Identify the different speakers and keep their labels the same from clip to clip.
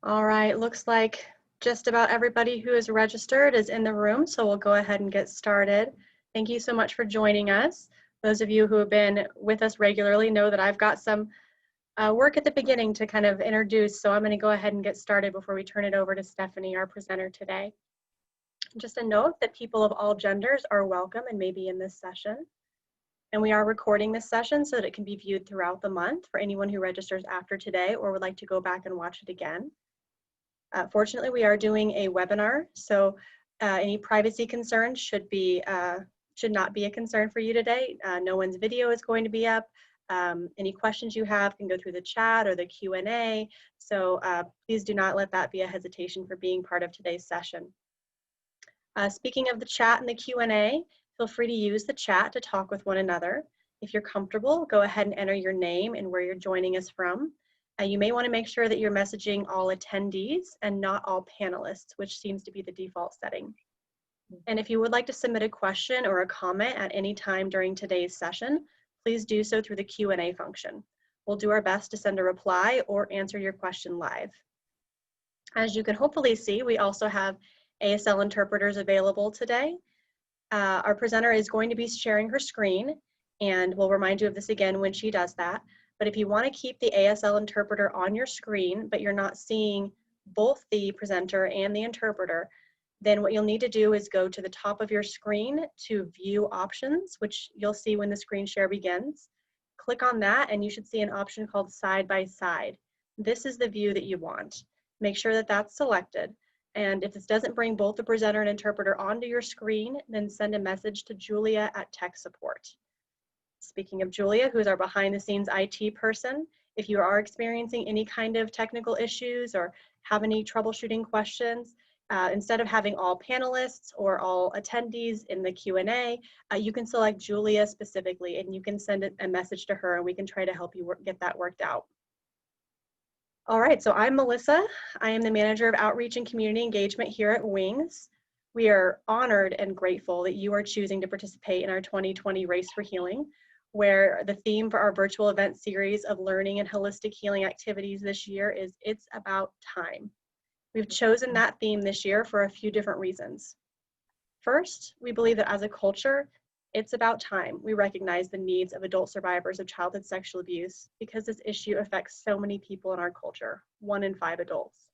Speaker 1: All right, looks like just about everybody who is registered is in the room, so we'll go ahead and get started. Thank you so much for joining us. Those of you who have been with us regularly know that I've got some work at the beginning to kind of introduce, so I'm going to go ahead and get started before we turn it over to Stephanie, our presenter today. Just a note that people of all genders are welcome and may be in this session. And we are recording this session so that it can be viewed throughout the month for anyone who registers after today or would like to go back and watch it again. Fortunately, we are doing a webinar, so any privacy concerns should not be a concern for you today. No one's video is going to be up. Any questions you have can go through the chat or the Q&A, so please do not let that be a hesitation for being part of today's session. Speaking of the chat and the Q&A, feel free to use the chat to talk with one another. If you're comfortable, go ahead and enter your name and where you're joining us from. You may want to make sure that you're messaging all attendees and not all panelists, which seems to be the default setting. And if you would like to submit a question or a comment at any time during today's session, please do so through the Q&A function. We'll do our best to send a reply or answer your question live. As you can hopefully see, we also have ASL interpreters available today. Our presenter is going to be sharing her screen, and we'll remind you of this again when she does that. But if you want to keep the ASL interpreter on your screen, but you're not seeing both the presenter and the interpreter, then what you'll need to do is go to the top of your screen to view options, which you'll see when the screen share begins. Click on that and you should see an option called side by side. This is the view that you want. Make sure that that's selected. And if this doesn't bring both the presenter and interpreter onto your screen, then send a message to Julia at tech support. Speaking of Julia, who is our behind the scenes IT person, if you are experiencing any kind of technical issues or have any troubleshooting questions, instead of having all panelists or all attendees in the Q&A, you can select Julia specifically and you can send a message to her and we can try to help you get that worked out. All right, so I'm Melissa. I am the Manager of Outreach and Community Engagement here at Wings. We are honored and grateful that you are choosing to participate in our 2020 Race for Healing, where the theme for our virtual event series of learning and holistic healing activities this year is It's About Time. We've chosen that theme this year for a few different reasons. First, we believe that as a culture, it's about time we recognize the needs of adult survivors of childhood sexual abuse because this issue affects so many people in our culture, 1 in 5 adults.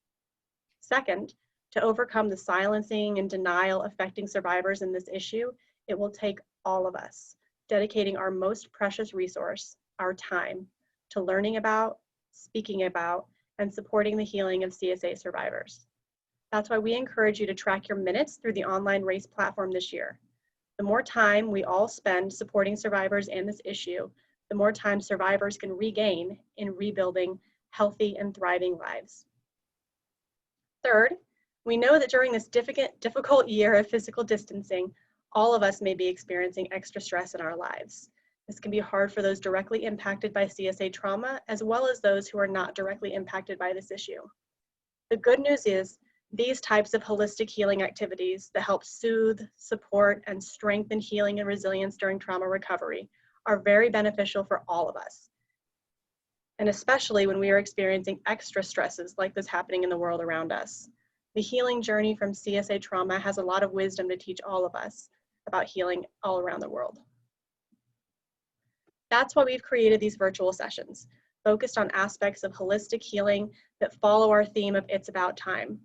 Speaker 1: Second, to overcome the silencing and denial affecting survivors in this issue, it will take all of us dedicating our most precious resource, our time, to learning about, speaking about, and supporting the healing of CSA survivors. That's why we encourage you to track your minutes through the online race platform this year. The more time we all spend supporting survivors and this issue, the more time survivors can regain in rebuilding healthy and thriving lives. Third, we know that during this difficult year of physical distancing, all of us may be experiencing extra stress in our lives. This can be hard for those directly impacted by CSA trauma, as well as those who are not directly impacted by this issue. The good news is these types of holistic healing activities that help soothe, support, and strengthen healing and resilience during trauma recovery are very beneficial for all of us. And especially when we are experiencing extra stresses like this happening in the world around us. The healing journey from CSA trauma has a lot of wisdom to teach all of us about healing all around the world. That's why we've created these virtual sessions, focused on aspects of holistic healing that follow our theme of It's About Time,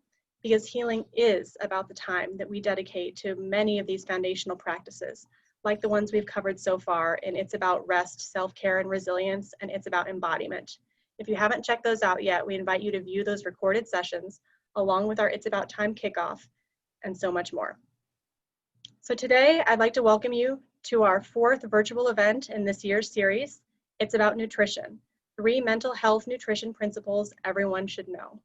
Speaker 1: because healing is about the time that we dedicate to many of these foundational practices, like the ones we've covered so far, and It's About Rest, Self-Care, and Resilience, and It's About Embodiment. If you haven't checked those out yet, we invite you to view those recorded sessions, along with our It's About Time kickoff, and so much more. So today, I'd like to welcome you to our 4th virtual event in this year's series, It's About Nutrition, 3 mental health nutrition principles everyone should know.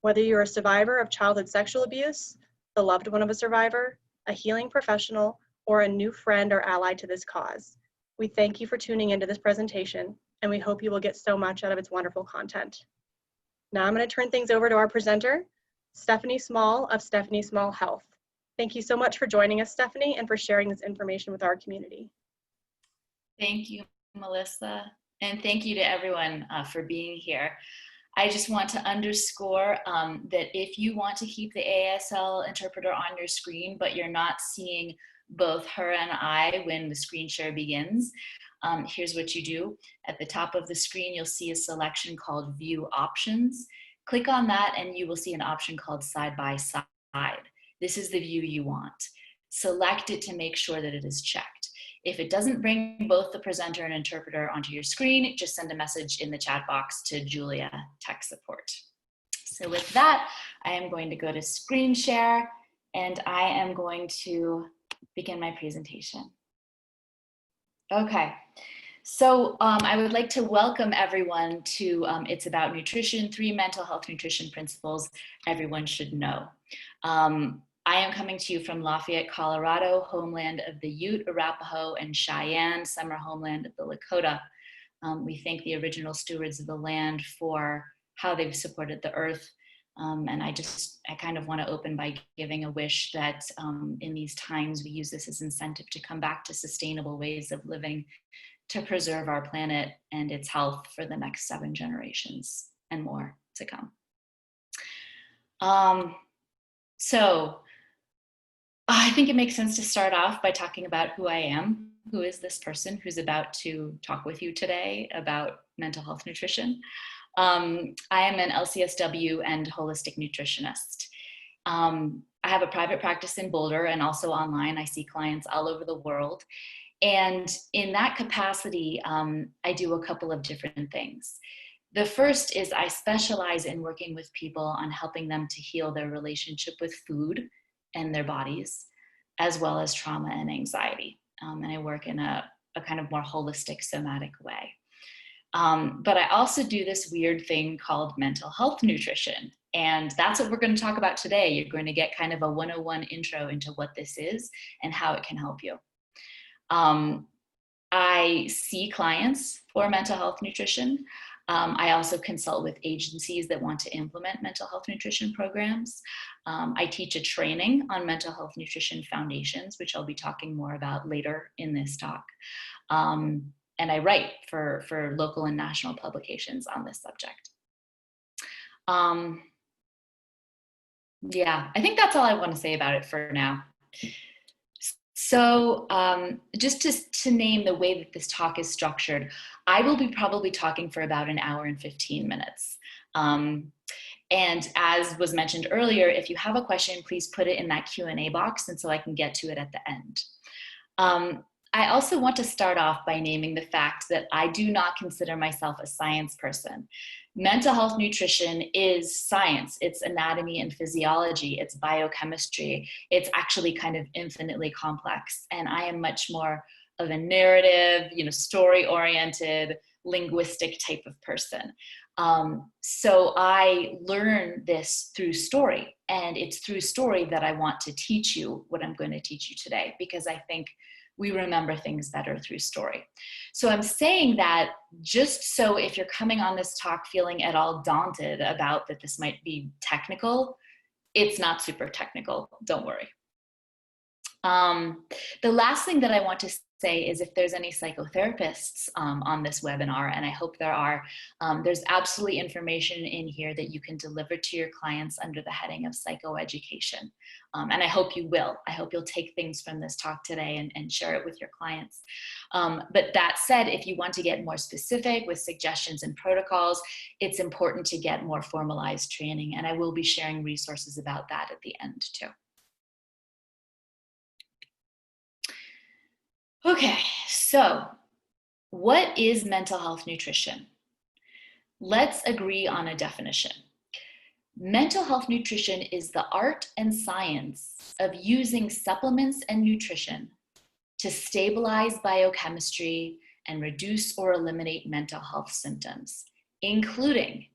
Speaker 1: Whether you're a survivor of childhood sexual abuse, the loved one of a survivor, a healing professional, or a new friend or ally to this cause, we thank you for tuning into this presentation, and we hope you will get so much out of its wonderful content. Now I'm going to turn things over to our presenter, Stephanie Small of Stephanie Small Health. Thank you so much for joining us, Stephanie, and for sharing this information with our community.
Speaker 2: Thank you, Melissa, and thank you to everyone for being here. I just want to underscore that if you want to keep the ASL interpreter on your screen, but you're not seeing both her and I when the screen share begins, here's what you do. At the top of the screen, you'll see a selection called View Options. Click on that and you will see an option called Side by Side. This is the view you want. Select it to make sure that it is checked. If it doesn't bring both the presenter and interpreter onto your screen, just send a message in the chat box to Julia Tech Support. So with that, I am going to go to screen share and I am going to begin my presentation. Okay, so I would like to welcome everyone to It's About Nutrition, 3 mental health nutrition principles everyone should know. I am coming to you from Lafayette, Colorado, homeland of the Ute, Arapaho, and Cheyenne, summer homeland of the Lakota. We thank the original stewards of the land for how they've supported the earth. And I kind of want to open by giving a wish that in these times we use this as incentive to come back to sustainable ways of living to preserve our planet and its health for the next 7 generations and more to come. So I think it makes sense to start off by talking about who I am. Who is this person who's about to talk with you today about mental health nutrition? I am an LCSW and holistic nutritionist. I have a private practice in Boulder and also online. I see clients all over the world. And in that capacity, I do a couple of different things. The first is I specialize in working with people on helping them to heal their relationship with food and their bodies, as well as trauma and anxiety. And I work in a kind of more holistic, somatic way. But I also do this weird thing called mental health nutrition. And that's what we're going to talk about today. You're going to get kind of a 101 intro into what this is and how it can help you. I see clients for mental health nutrition. I also consult with agencies that want to implement mental health nutrition programs. I teach a training on mental health nutrition foundations, which I'll be talking more about later in this talk. And I write for local and national publications on this subject. Yeah, I think that's all I want to say about it for now. So just to name the way that this talk is structured, I will be probably talking for about 1 hour and 15 minutes. And as was mentioned earlier, if you have a question, please put it in that Q&A box, and so I can get to it at the end. I also want to start off by naming the fact that I do not consider myself a science person. Mental health nutrition is science. It's anatomy and physiology. It's biochemistry. It's actually kind of infinitely complex. And I am much more of a narrative, story-oriented, linguistic type of person. So I learn this through story. And it's through story that I want to teach you what I'm going to teach you today, because I think we remember things better through story. So I'm saying that just so if you're coming on this talk feeling at all daunted about that this might be technical, it's not super technical, don't worry. The last thing that I want to say is if there's any psychotherapists on this webinar, and I hope there are, there's absolutely information in here that you can deliver to your clients under the heading of psychoeducation. And I hope you will. I hope you'll take things from this talk today and share it with your clients. But that said, if you want to get more specific with suggestions and protocols, it's important to get more formalized training. And I will be sharing resources about that at the end too. Okay, so what is mental health nutrition? Let's agree on a definition. Mental health nutrition is the art and science of using supplements and nutrition to stabilize biochemistry and reduce or eliminate mental health symptoms, including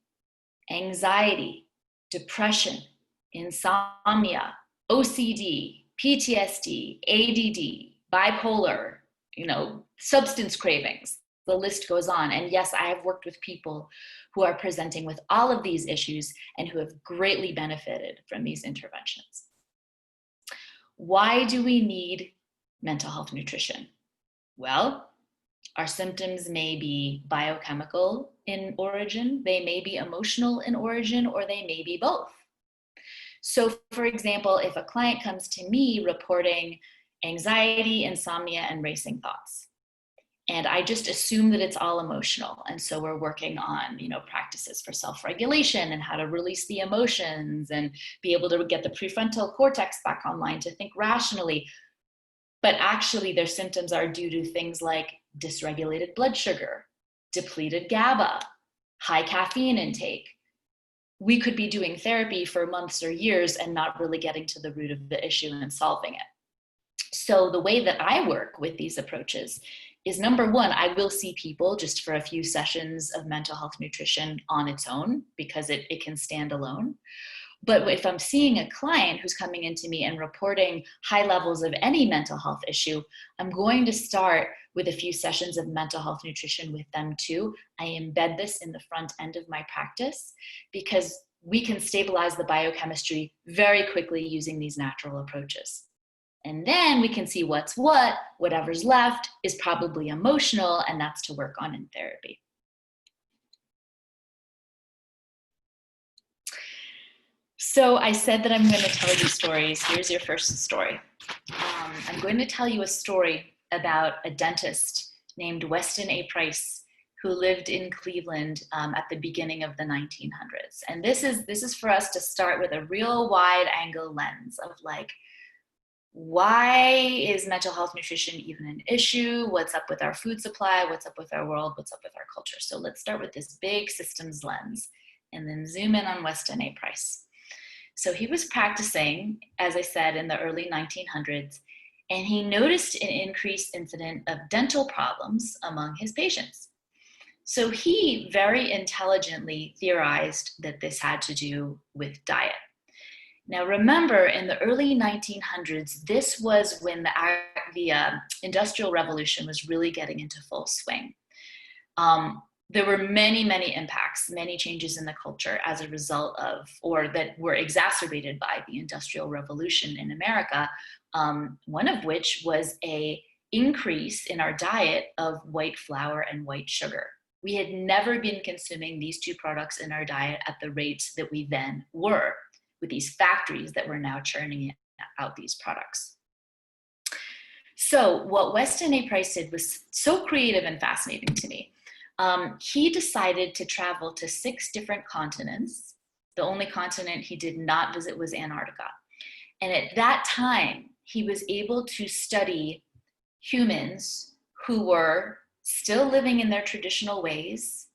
Speaker 2: anxiety, depression, insomnia, OCD, PTSD, ADD, bipolar, substance cravings. The list goes on. And yes, I have worked with people who are presenting with all of these issues and who have greatly benefited from these interventions. Why do we need mental health nutrition? Well, Our symptoms may be biochemical in origin, they may be emotional in origin, or they may be both. So for example, if a client comes to me reporting anxiety, insomnia, and racing thoughts, and I just assume that it's all emotional. And so we're working on, practices for self-regulation and how to release the emotions and be able to get the prefrontal cortex back online to think rationally. But actually their symptoms are due to things like dysregulated blood sugar, depleted GABA, high caffeine intake. We could be doing therapy for months or years and not really getting to the root of the issue and solving it. So the way that I work with these approaches is, number one, I will see people just for a few sessions of mental health nutrition on its own because it can stand alone. But if I'm seeing a client who's coming into me and reporting high levels of any mental health issue, I'm going to start with a few sessions of mental health nutrition with them too. I embed this in the front end of my practice because we can stabilize the biochemistry very quickly using these natural approaches. And then we can see what's what, whatever's left is probably emotional, and that's to work on in therapy. So I said that I'm going to tell you stories. Here's your first story. I'm going to tell you a story about a dentist named Weston A. Price who lived in Cleveland at the beginning of the 1900s. And this is for us to start with a real wide angle lens of like, why is mental health nutrition even an issue? What's up with our food supply? What's up with our world? What's up with our culture? So let's start with this big systems lens and then zoom in on Weston A. Price. So he was practicing, as I said, in the early 1900s, and he noticed an increased incidence of dental problems among his patients. So he very intelligently theorized that this had to do with diet. Now remember, in the early 1900s, this was when the Industrial Revolution was really getting into full swing. There were many, many impacts, many changes in the culture as a result of, or that were exacerbated by the Industrial Revolution in America, one of which was an increase in our diet of white flour and white sugar. We had never been consuming these two products in our diet at the rates that we then were, with these factories that were now churning out these products. So what Weston A. Price did was so creative and fascinating to me. He decided to travel to 6 different continents. The only continent he did not visit was Antarctica. And at that time, he was able to study humans who were still living in their traditional ways,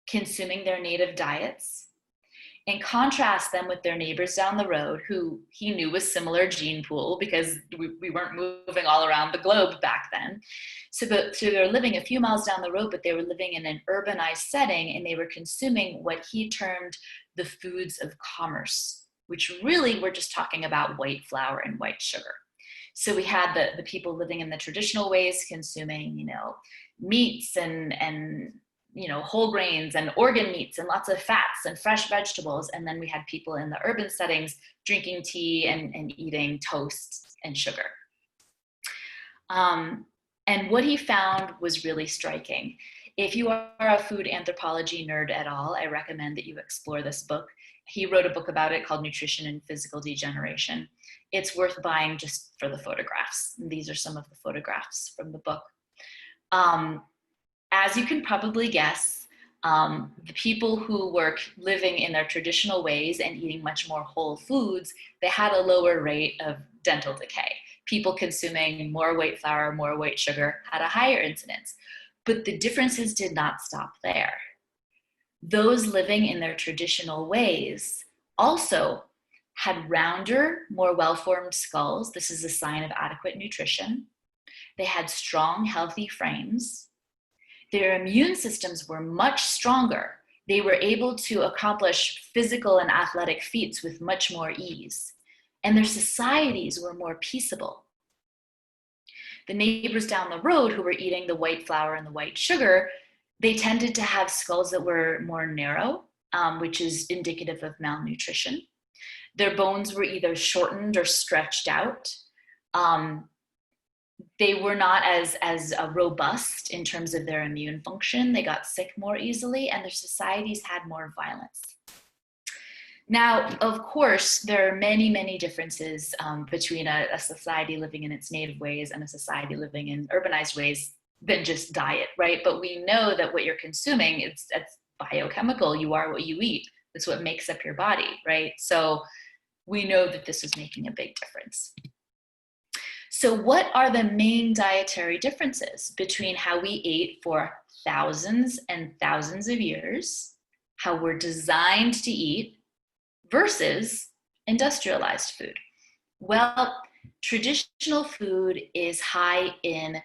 Speaker 2: consuming their native diets, and contrast them with their neighbors down the road who he knew was similar gene pool because we weren't moving all around the globe back then. So they were living a few miles down the road, but they were living in an urbanized setting and they were consuming what he termed the foods of commerce, which really were just talking about white flour and white sugar. So we had the people living in the traditional ways consuming, meats and whole grains and organ meats and lots of fats and fresh vegetables. And then we had people in the urban settings drinking tea and eating toast and sugar. And what he found was really striking. If you are a food anthropology nerd at all, I recommend that you explore this book. He wrote a book about it called Nutrition and Physical Degeneration. It's worth buying just for the photographs. And these are some of the photographs from the book. As you can probably guess, the people who were living in their traditional ways and eating much more whole foods, they had a lower rate of dental decay. People consuming more white flour, more white sugar had a higher incidence. But the differences did not stop there. Those living in their traditional ways also had rounder, more well-formed skulls. This is a sign of adequate nutrition. They had strong, healthy frames. Their immune systems were much stronger. They were able to accomplish physical and athletic feats with much more ease. And their societies were more peaceable. The neighbors down the road who were eating the white flour and the white sugar, they tended to have skulls that were more narrow, which is indicative of malnutrition. Their bones were either shortened or stretched out. they were not as robust in terms of their immune function. They got sick more easily, and their societies had more violence. Now, of course, there are many, many differences between a society living in its native ways and a society living in urbanized ways than just diet, right? But we know that what you're consuming, it's biochemical. You are what you eat. That's what makes up your body, right? So we know that this is making a big difference. So what are the main dietary differences between how we ate for thousands and thousands of years, how we're designed to eat, versus industrialized food? Well, traditional food is high in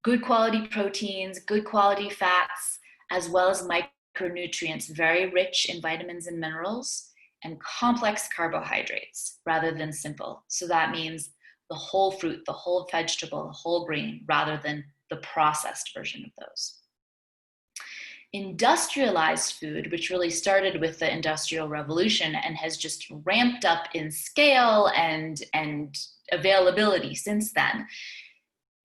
Speaker 2: good quality proteins, good quality fats, as well as micronutrients, very rich in vitamins and minerals, and complex carbohydrates rather than simple. So that means the whole fruit, the whole vegetable, the whole grain, rather than the processed version of those. Industrialized food, which really started with the Industrial Revolution and has just ramped up in scale and availability since then,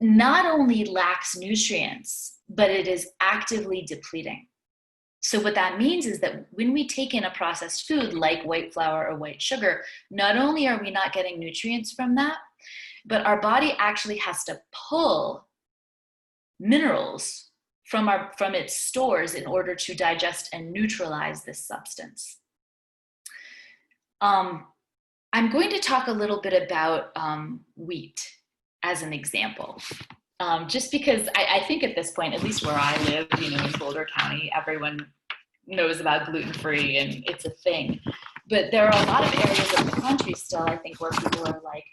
Speaker 2: not only lacks nutrients, but it is actively depleting. So what that means is that when we take in a processed food like white flour or white sugar, not only are we not getting nutrients from that, but our body actually has to pull minerals from its stores in order to digest and neutralize this substance. I'm going to talk a little bit about wheat as an example, just because I think at this point, at least where I live, in Boulder County, everyone knows about gluten-free and it's a thing. But there are a lot of areas of the country still, I think, where people are like,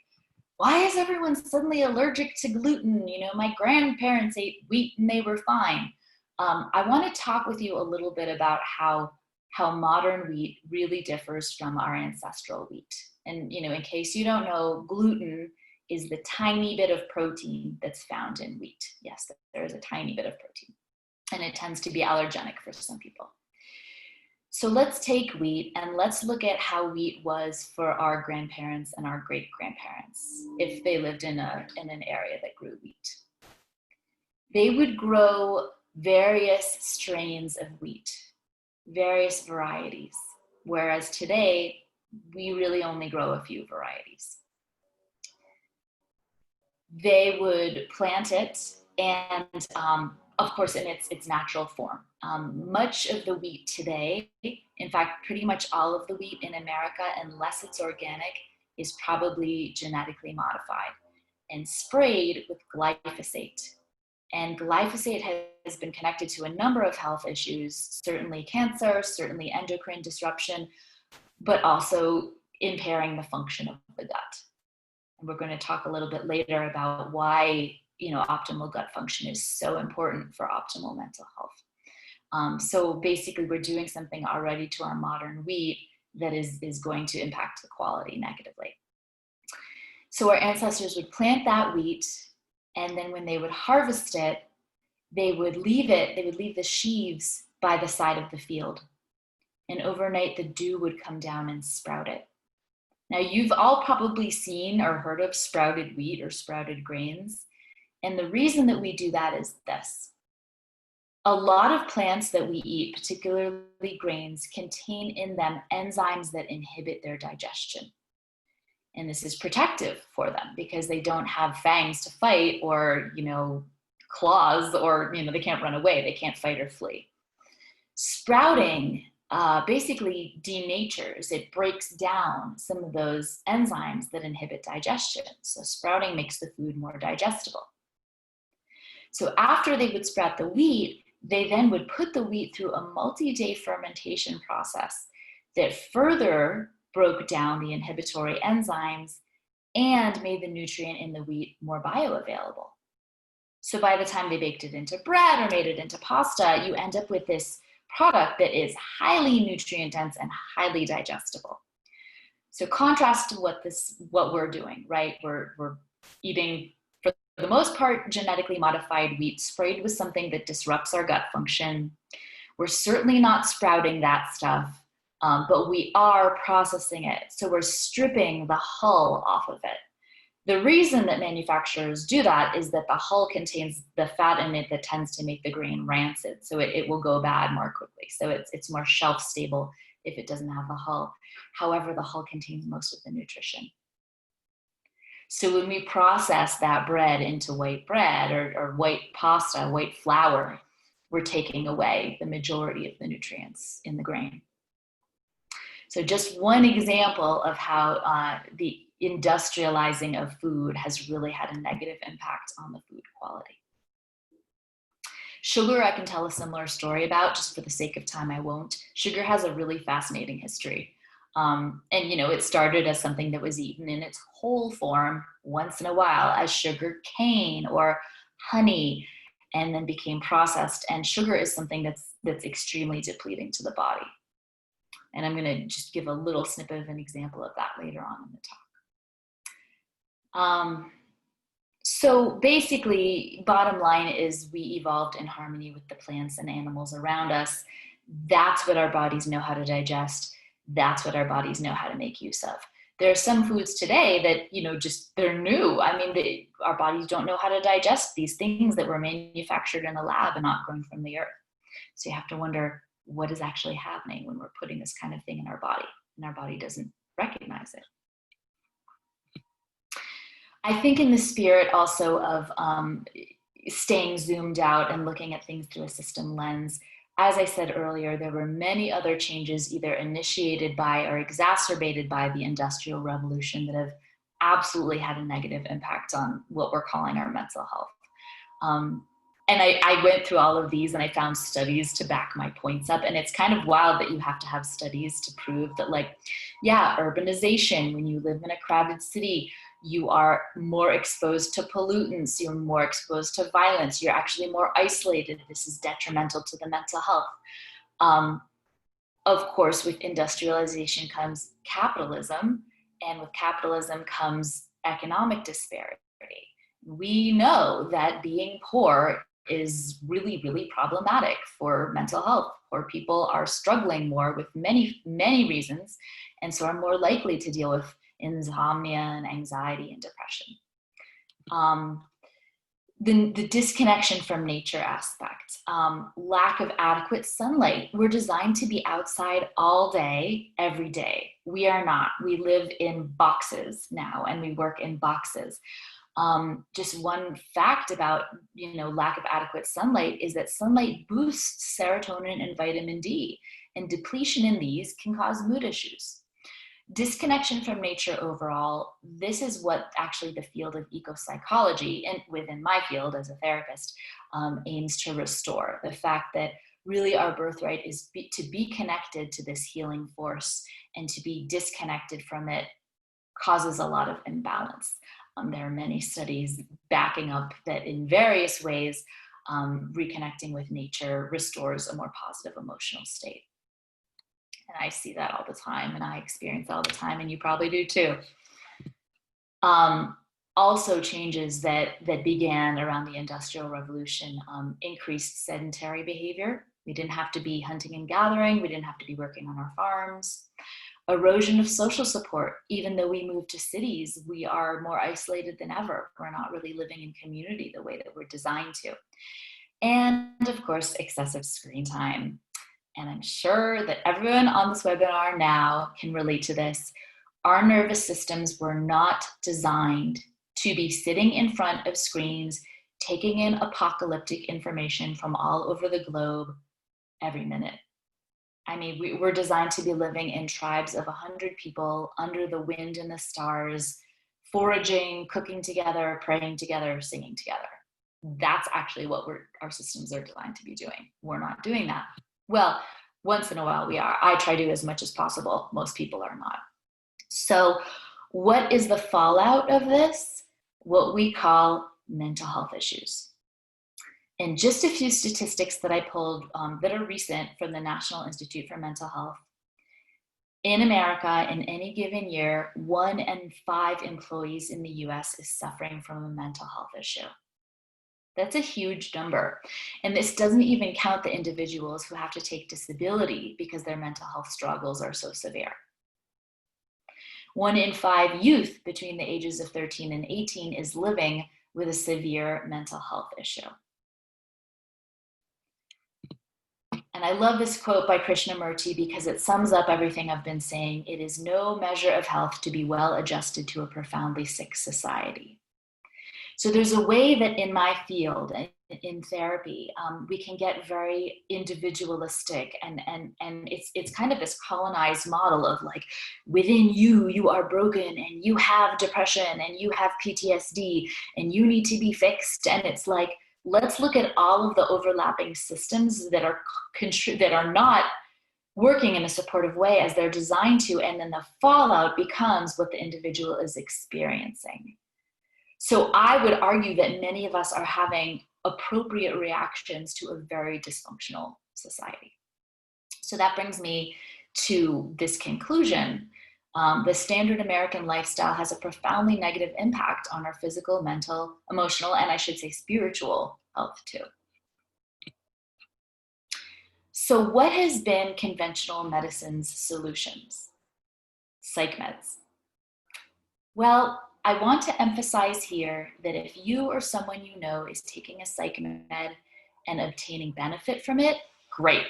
Speaker 2: why is everyone suddenly allergic to gluten? My grandparents ate wheat and they were fine. I want to talk with you a little bit about how modern wheat really differs from our ancestral wheat. And, in case you don't know, gluten is the tiny bit of protein that's found in wheat. Yes, there is a tiny bit of protein, and it tends to be allergenic for some people. So let's take wheat and let's look at how wheat was for our grandparents and our great-grandparents if they lived in an area that grew wheat. They would grow various strains of wheat, various varieties, whereas today we really only grow a few varieties. They would plant it, and of course in its natural form. Much of the wheat today, in fact, pretty much all of the wheat in America, unless it's organic, is probably genetically modified and sprayed with glyphosate. And glyphosate has been connected to a number of health issues, certainly cancer, certainly endocrine disruption, but also impairing the function of the gut. And we're going to talk a little bit later about why optimal gut function is so important for optimal mental health. So basically, we're doing something already to our modern wheat that is going to impact the quality negatively. So our ancestors would plant that wheat, and then when they would harvest it, they would leave the sheaves by the side of the field. And overnight, the dew would come down and sprout it. Now, you've all probably seen or heard of sprouted wheat or sprouted grains. And the reason that we do that is this. A lot of plants that we eat, particularly grains, contain in them enzymes that inhibit their digestion. And this is protective for them because they don't have fangs to fight or, claws, or, they can't run away. They can't fight or flee. Sprouting basically denatures, it breaks down some of those enzymes that inhibit digestion. So sprouting makes the food more digestible. So after they would sprout the wheat, they then would put the wheat through a multi-day fermentation process that further broke down the inhibitory enzymes and made the nutrient in the wheat more bioavailable. So by the time they baked it into bread or made it into pasta, you end up with this product that is highly nutrient dense and highly digestible. So contrast to what we're doing, right? We're eating, for the most part, genetically modified wheat sprayed with something that disrupts our gut function. We're certainly not sprouting that stuff, but we are processing it. So we're stripping the hull off of it. The reason that manufacturers do that is that the hull contains the fat in it that tends to make the grain rancid. So it will go bad more quickly. So it's more shelf stable if it doesn't have the hull. However, the hull contains most of the nutrition. So when we process that bread into white bread or white pasta, white flour, we're taking away the majority of the nutrients in the grain. So just one example of how the industrializing of food has really had a negative impact on the food quality. Sugar, I can tell a similar story about, just for the sake of time, I won't. Sugar has a really fascinating history. And it started as something that was eaten in its whole form once in a while as sugar cane or honey, and then became processed. And sugar is something that's extremely depleting to the body. And I'm going to just give a little snippet of an example of that later on in the talk. So basically, bottom line is we evolved in harmony with the plants and animals around us. That's what our bodies know how to digest. That's what our bodies know how to make use of. There are some foods today that, they're new. I mean, our bodies don't know how to digest these things that were manufactured in a lab and not grown from the earth. So you have to wonder, what is actually happening when we're putting this kind of thing in our body and our body doesn't recognize it. I think in the spirit also of staying zoomed out and looking at things through a system lens, as I said earlier, there were many other changes either initiated by or exacerbated by the Industrial Revolution that have absolutely had a negative impact on what we're calling our mental health. And I went through all of these and I found studies to back my points up. And it's kind of wild that you have to have studies to prove that, urbanization, when you live in a crowded city, you are more exposed to pollutants, you're more exposed to violence, you're actually more isolated. This is detrimental to the mental health. Of course, with industrialization comes capitalism, and with capitalism comes economic disparity. We know that being poor is really, really problematic for mental health. Poor people are struggling more with many, many reasons, and so are more likely to deal with insomnia and anxiety and depression. The disconnection from nature aspect, lack of adequate sunlight. We're designed to be outside all day, every day. We are not. We live in boxes now, and we work in boxes. Just one fact about, lack of adequate sunlight is that sunlight boosts serotonin and vitamin D, and depletion in these can cause mood issues. Disconnection from nature overall, this is what actually the field of eco-psychology, and within my field as a therapist, aims to restore. The fact that really our birthright is to be connected to this healing force, and to be disconnected from it causes a lot of imbalance. There are many studies backing up that in various ways, reconnecting with nature restores a more positive emotional state. And I see that all the time, and I experience all the time, and you probably do too. Also changes that began around the Industrial Revolution, increased sedentary behavior. We didn't have to be hunting and gathering. We didn't have to be working on our farms. Erosion of social support. Even though we moved to cities, we are more isolated than ever. We're not really living in community the way that we're designed to. And of course, excessive screen time. And I'm sure that everyone on this webinar now can relate to this. Our nervous systems were not designed to be sitting in front of screens, taking in apocalyptic information from all over the globe every minute. I mean, we're designed to be living in tribes of 100 people under the wind and the stars, foraging, cooking together, praying together, singing together. That's actually what our systems are designed to be doing. We're not doing that. Well, once in a while we are. I try to as much as possible. Most people are not. So what is the fallout of this? What we call mental health issues. And just a few statistics that I pulled that are recent from the National Institute for Mental Health. In America, in any given year, 1 in 5 employees in the US is suffering from a mental health issue. That's a huge number. And this doesn't even count the individuals who have to take disability because their mental health struggles are so severe. 1 in 5 youth between the ages of 13 and 18 is living with a severe mental health issue. And I love this quote by Krishnamurti because it sums up everything I've been saying. It is no measure of health to be well adjusted to a profoundly sick society. So there's a way that in my field, in therapy, we can get very individualistic, and it's kind of this colonized model of like, within you, you are broken, and you have depression, and you have PTSD, and you need to be fixed. And it's like, let's look at all of the overlapping systems that are not working in a supportive way as they're designed to, and then the fallout becomes what the individual is experiencing. So I would argue that many of us are having appropriate reactions to a very dysfunctional society. So that brings me to this conclusion. The standard American lifestyle has a profoundly negative impact on our physical, mental, emotional, and I should say spiritual health too. So what has been conventional medicine's solutions? Psych meds. Well, I want to emphasize here that if you or someone you know is taking a psych med and obtaining benefit from it, great.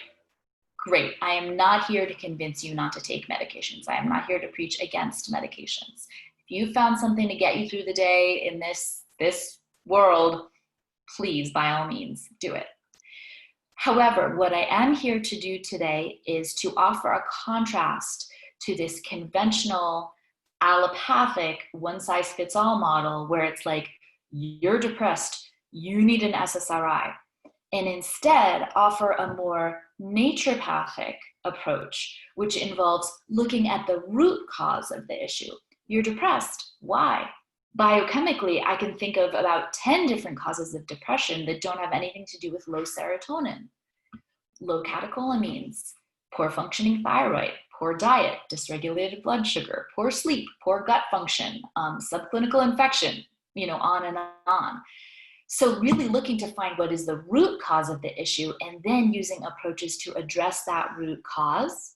Speaker 2: Great. I am not here to convince you not to take medications. I am not here to preach against medications. If you found something to get you through the day in this world, please, by all means, do it. However, what I am here to do today is to offer a contrast to this conventional allopathic one-size-fits-all model where it's like, you're depressed, you need an SSRI, and instead offer a more naturopathic approach, which involves looking at the root cause of the issue. You're depressed, why? Biochemically, I can think of about 10 different causes of depression that don't have anything to do with low serotonin, low catecholamines, poor functioning thyroid, poor diet, dysregulated blood sugar, poor sleep, poor gut function, subclinical infection, on and on. So really looking to find what is the root cause of the issue and then using approaches to address that root cause.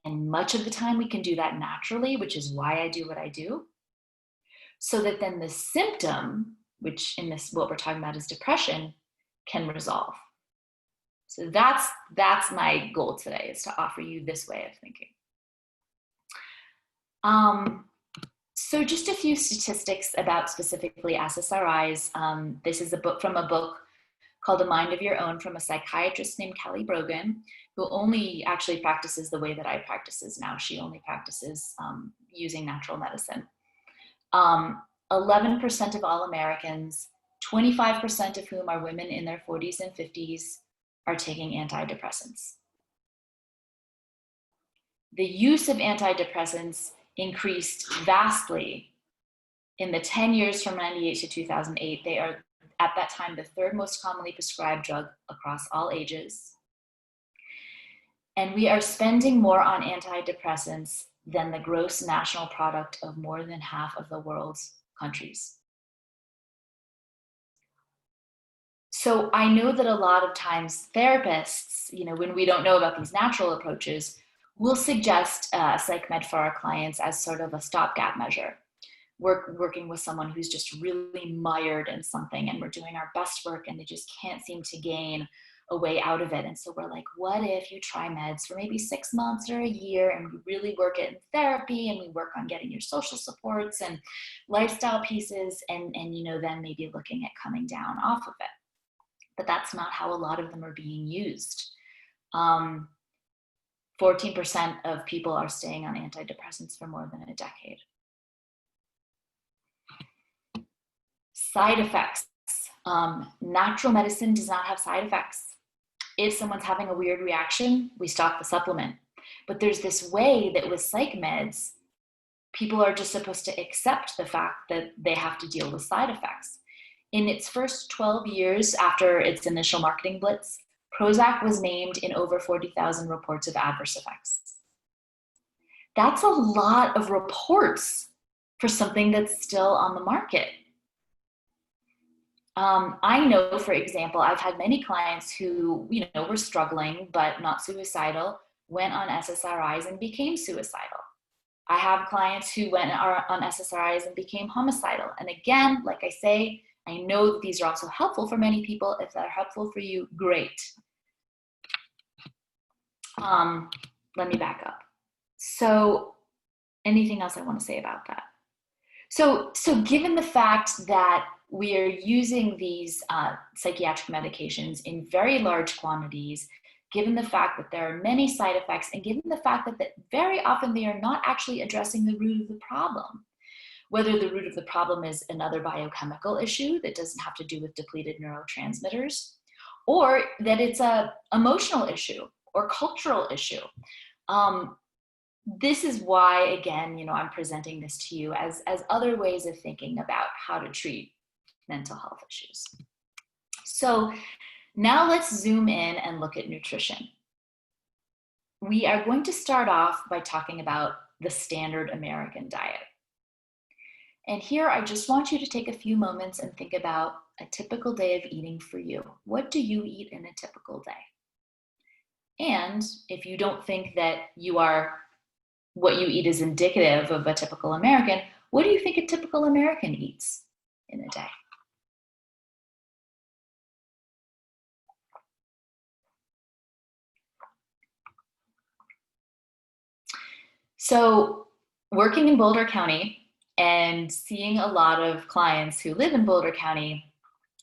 Speaker 2: And much of the time we can do that naturally, which is why I do what I do. So that then the symptom, which in this, what we're talking about is depression, can resolve. So that's my goal today, is to offer you this way of thinking. So just a few statistics about specifically SSRIs. This is from a book called A Mind of Your Own from a psychiatrist named Kelly Brogan, who only actually practices the way that I practice now. She only practices using natural medicine. 11% of all Americans, 25% of whom are women in their 40s and 50s, are taking antidepressants. The use of antidepressants increased vastly in the 10 years from 98 to 2008. They are at that time the third most commonly prescribed drug across all ages. And we are spending more on antidepressants than the gross national product of more than half of the world's countries. So I know that a lot of times therapists, when we don't know about these natural approaches, will suggest psych med for our clients as sort of a stopgap measure. We're working with someone who's just really mired in something and we're doing our best work and they just can't seem to gain a way out of it. And so we're like, what if you try meds for maybe 6 months or a year and we really work it in therapy and we work on getting your social supports and lifestyle pieces and then maybe looking at coming down off of it. But that's not how a lot of them are being used. 14% of people are staying on antidepressants for more than a decade. Side effects. Natural medicine does not have side effects. If someone's having a weird reaction, we stop the supplement. But there's this way that with psych meds, people are just supposed to accept the fact that they have to deal with side effects. In its first 12 years after its initial marketing blitz, Prozac was named in over 40,000 reports of adverse effects. That's a lot of reports for something that's still on the market. I know, for example, I've had many clients who, were struggling but not suicidal, went on SSRIs and became suicidal. I have clients who went on SSRIs and became homicidal. And again, like I say, I know that these are also helpful for many people. If they're helpful for you, great. Let me back up. So anything else I want to say about that? So given the fact that we are using these psychiatric medications in very large quantities, given the fact that there are many side effects, and given the fact that very often they are not actually addressing the root of the problem, whether the root of the problem is another biochemical issue that doesn't have to do with depleted neurotransmitters, or that it's an emotional issue or cultural issue. This is why, again, I'm presenting this to you as other ways of thinking about how to treat mental health issues. So now let's zoom in and look at nutrition. We are going to start off by talking about the standard American diet. And here I just want you to take a few moments and think about a typical day of eating for you. What do you eat in a typical day? And if you don't think that what you eat is indicative of a typical American, what do you think a typical American eats in a day? So working in Boulder County and seeing a lot of clients who live in Boulder County,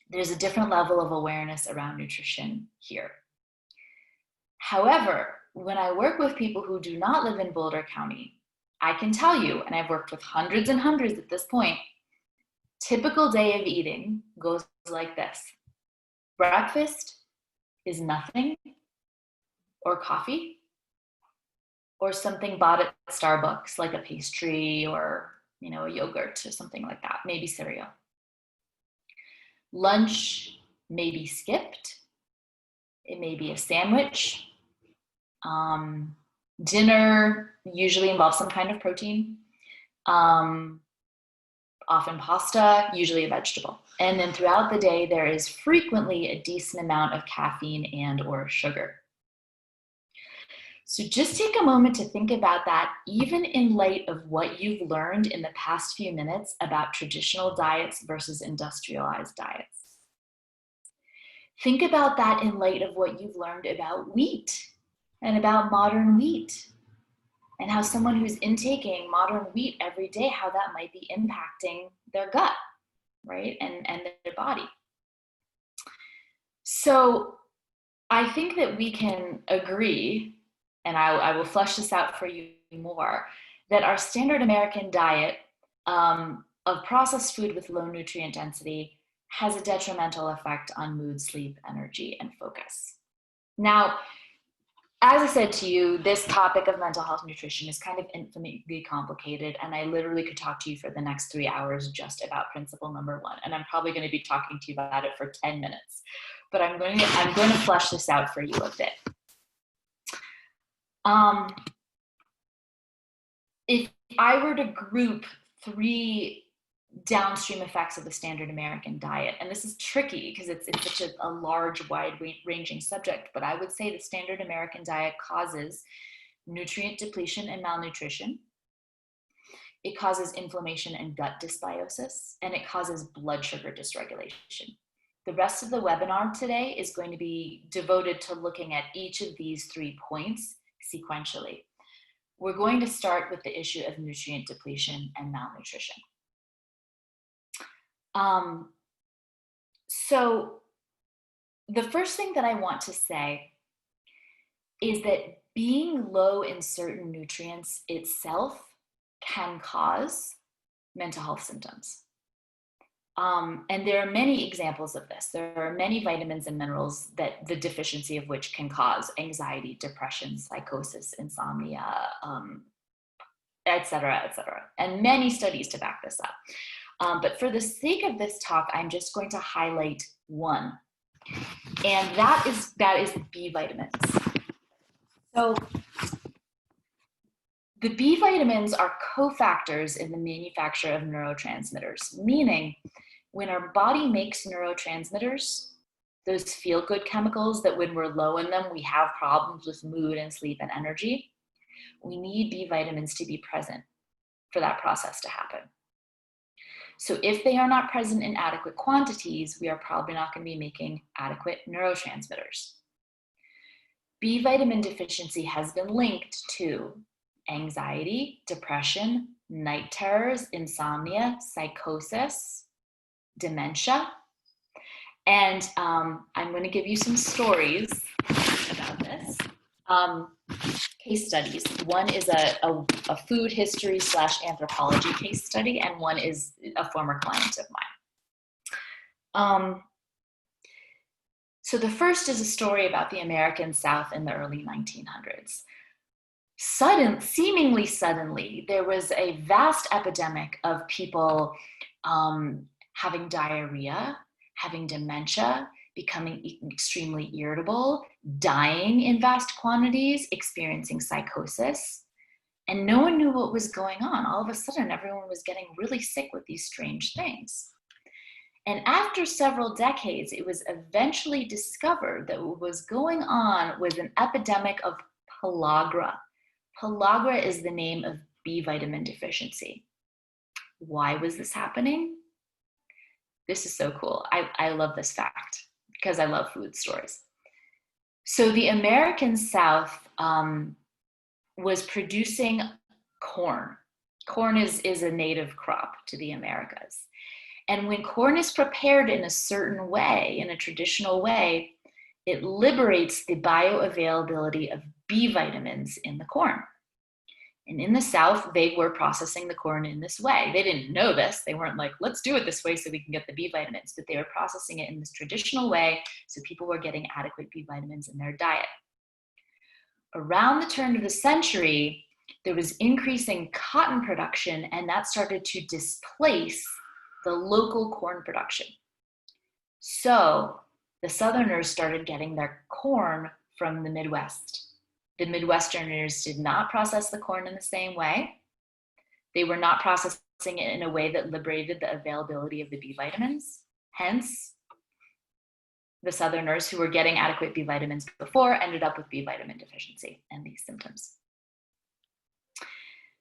Speaker 2: there's a different level of awareness around nutrition here. However, when I work with people who do not live in Boulder County, I can tell you, and I've worked with hundreds and hundreds at this point, typical day of eating goes like this. Breakfast is nothing, or coffee, or something bought at Starbucks, like a pastry or a yogurt or something like that, maybe cereal. Lunch may be skipped. It may be a sandwich. Dinner usually involves some kind of protein. Often pasta, usually a vegetable. And then throughout the day, there is frequently a decent amount of caffeine and or sugar. So just take a moment to think about that, even in light of what you've learned in the past few minutes about traditional diets versus industrialized diets. Think about that in light of what you've learned about wheat and about modern wheat, and how someone who's intaking modern wheat every day, how that might be impacting their gut, right, and their body. So I think that we can agree, and I will flesh this out for you more, that our standard American diet of processed food with low nutrient density has a detrimental effect on mood, sleep, energy, and focus. Now, as I said to you, this topic of mental health nutrition is kind of infinitely complicated, and I literally could talk to you for the next 3 hours just about principle number 1, and I'm probably going to be talking to you about it for 10 minutes, but I'm going to flesh this out for you a bit. If I were to group 3 downstream effects of the standard American diet, and this is tricky because it's such a large, wide-ranging subject, but I would say the standard American diet causes nutrient depletion and malnutrition. It causes inflammation and gut dysbiosis, and it causes blood sugar dysregulation. The rest of the webinar today is going to be devoted to looking at each of these 3 points sequentially. We're going to start with the issue of nutrient depletion and malnutrition. So the first thing that I want to say is that being low in certain nutrients itself can cause mental health symptoms. And there are many examples of this. There are many vitamins and minerals that the deficiency of which can cause anxiety, depression, psychosis, insomnia, et cetera, and many studies to back this up. But for the sake of this talk, I'm just going to highlight one, and that is B vitamins. So the B vitamins are cofactors in the manufacture of neurotransmitters, meaning when our body makes neurotransmitters, those feel-good chemicals that when we're low in them, we have problems with mood and sleep and energy, we need B vitamins to be present. for that process to happen. So if they are not present in adequate quantities, we are probably not going to be making adequate neurotransmitters. B vitamin deficiency has been linked to anxiety, depression, night terrors, insomnia, psychosis, dementia. And I'm going to give you some stories about this. Case studies. One is a food history / anthropology case study, and one is a former client of mine. So the first is a story about the American South in the early 1900s. Seemingly suddenly, there was a vast epidemic of people having diarrhea, having dementia, becoming extremely irritable, dying in vast quantities, experiencing psychosis, and no one knew what was going on. All of a sudden, everyone was getting really sick with these strange things. And after several decades, it was eventually discovered that what was going on was an epidemic of pellagra. Pellagra is the name of B vitamin deficiency. Why was this happening? This is so cool. I love this fact because I love food stories. So the American South was producing corn. Corn is a native crop to the Americas. And when corn is prepared in a certain way, in a traditional way, it liberates the bioavailability of B vitamins in the corn. And in the South, they were processing the corn in this way. They didn't know this. They weren't like, let's do it this way so we can get the B vitamins, but they were processing it in this traditional way so people were getting adequate B vitamins in their diet. Around the turn of the century, there was increasing cotton production, and that started to displace the local corn production. So the Southerners started getting their corn from the Midwest. The Midwesterners did not process the corn in the same way. They were not processing it in a way that liberated the availability of the B vitamins. Hence, the Southerners who were getting adequate B vitamins before ended up with B vitamin deficiency and these symptoms.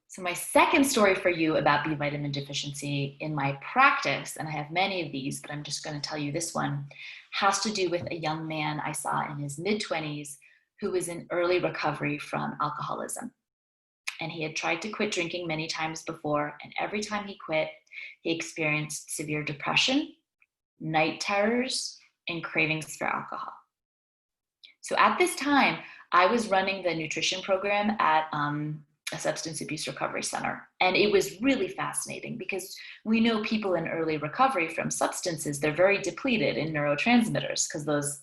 Speaker 2: So my second story for you about B vitamin deficiency in my practice, and I have many of these, but I'm just going to tell you this one, has to do with a young man I saw in his mid-20s who was in early recovery from alcoholism. And he had tried to quit drinking many times before, and every time he quit, he experienced severe depression, night terrors, and cravings for alcohol. So at this time, I was running the nutrition program at a substance abuse recovery center. And it was really fascinating because we know people in early recovery from substances, they're very depleted in neurotransmitters because those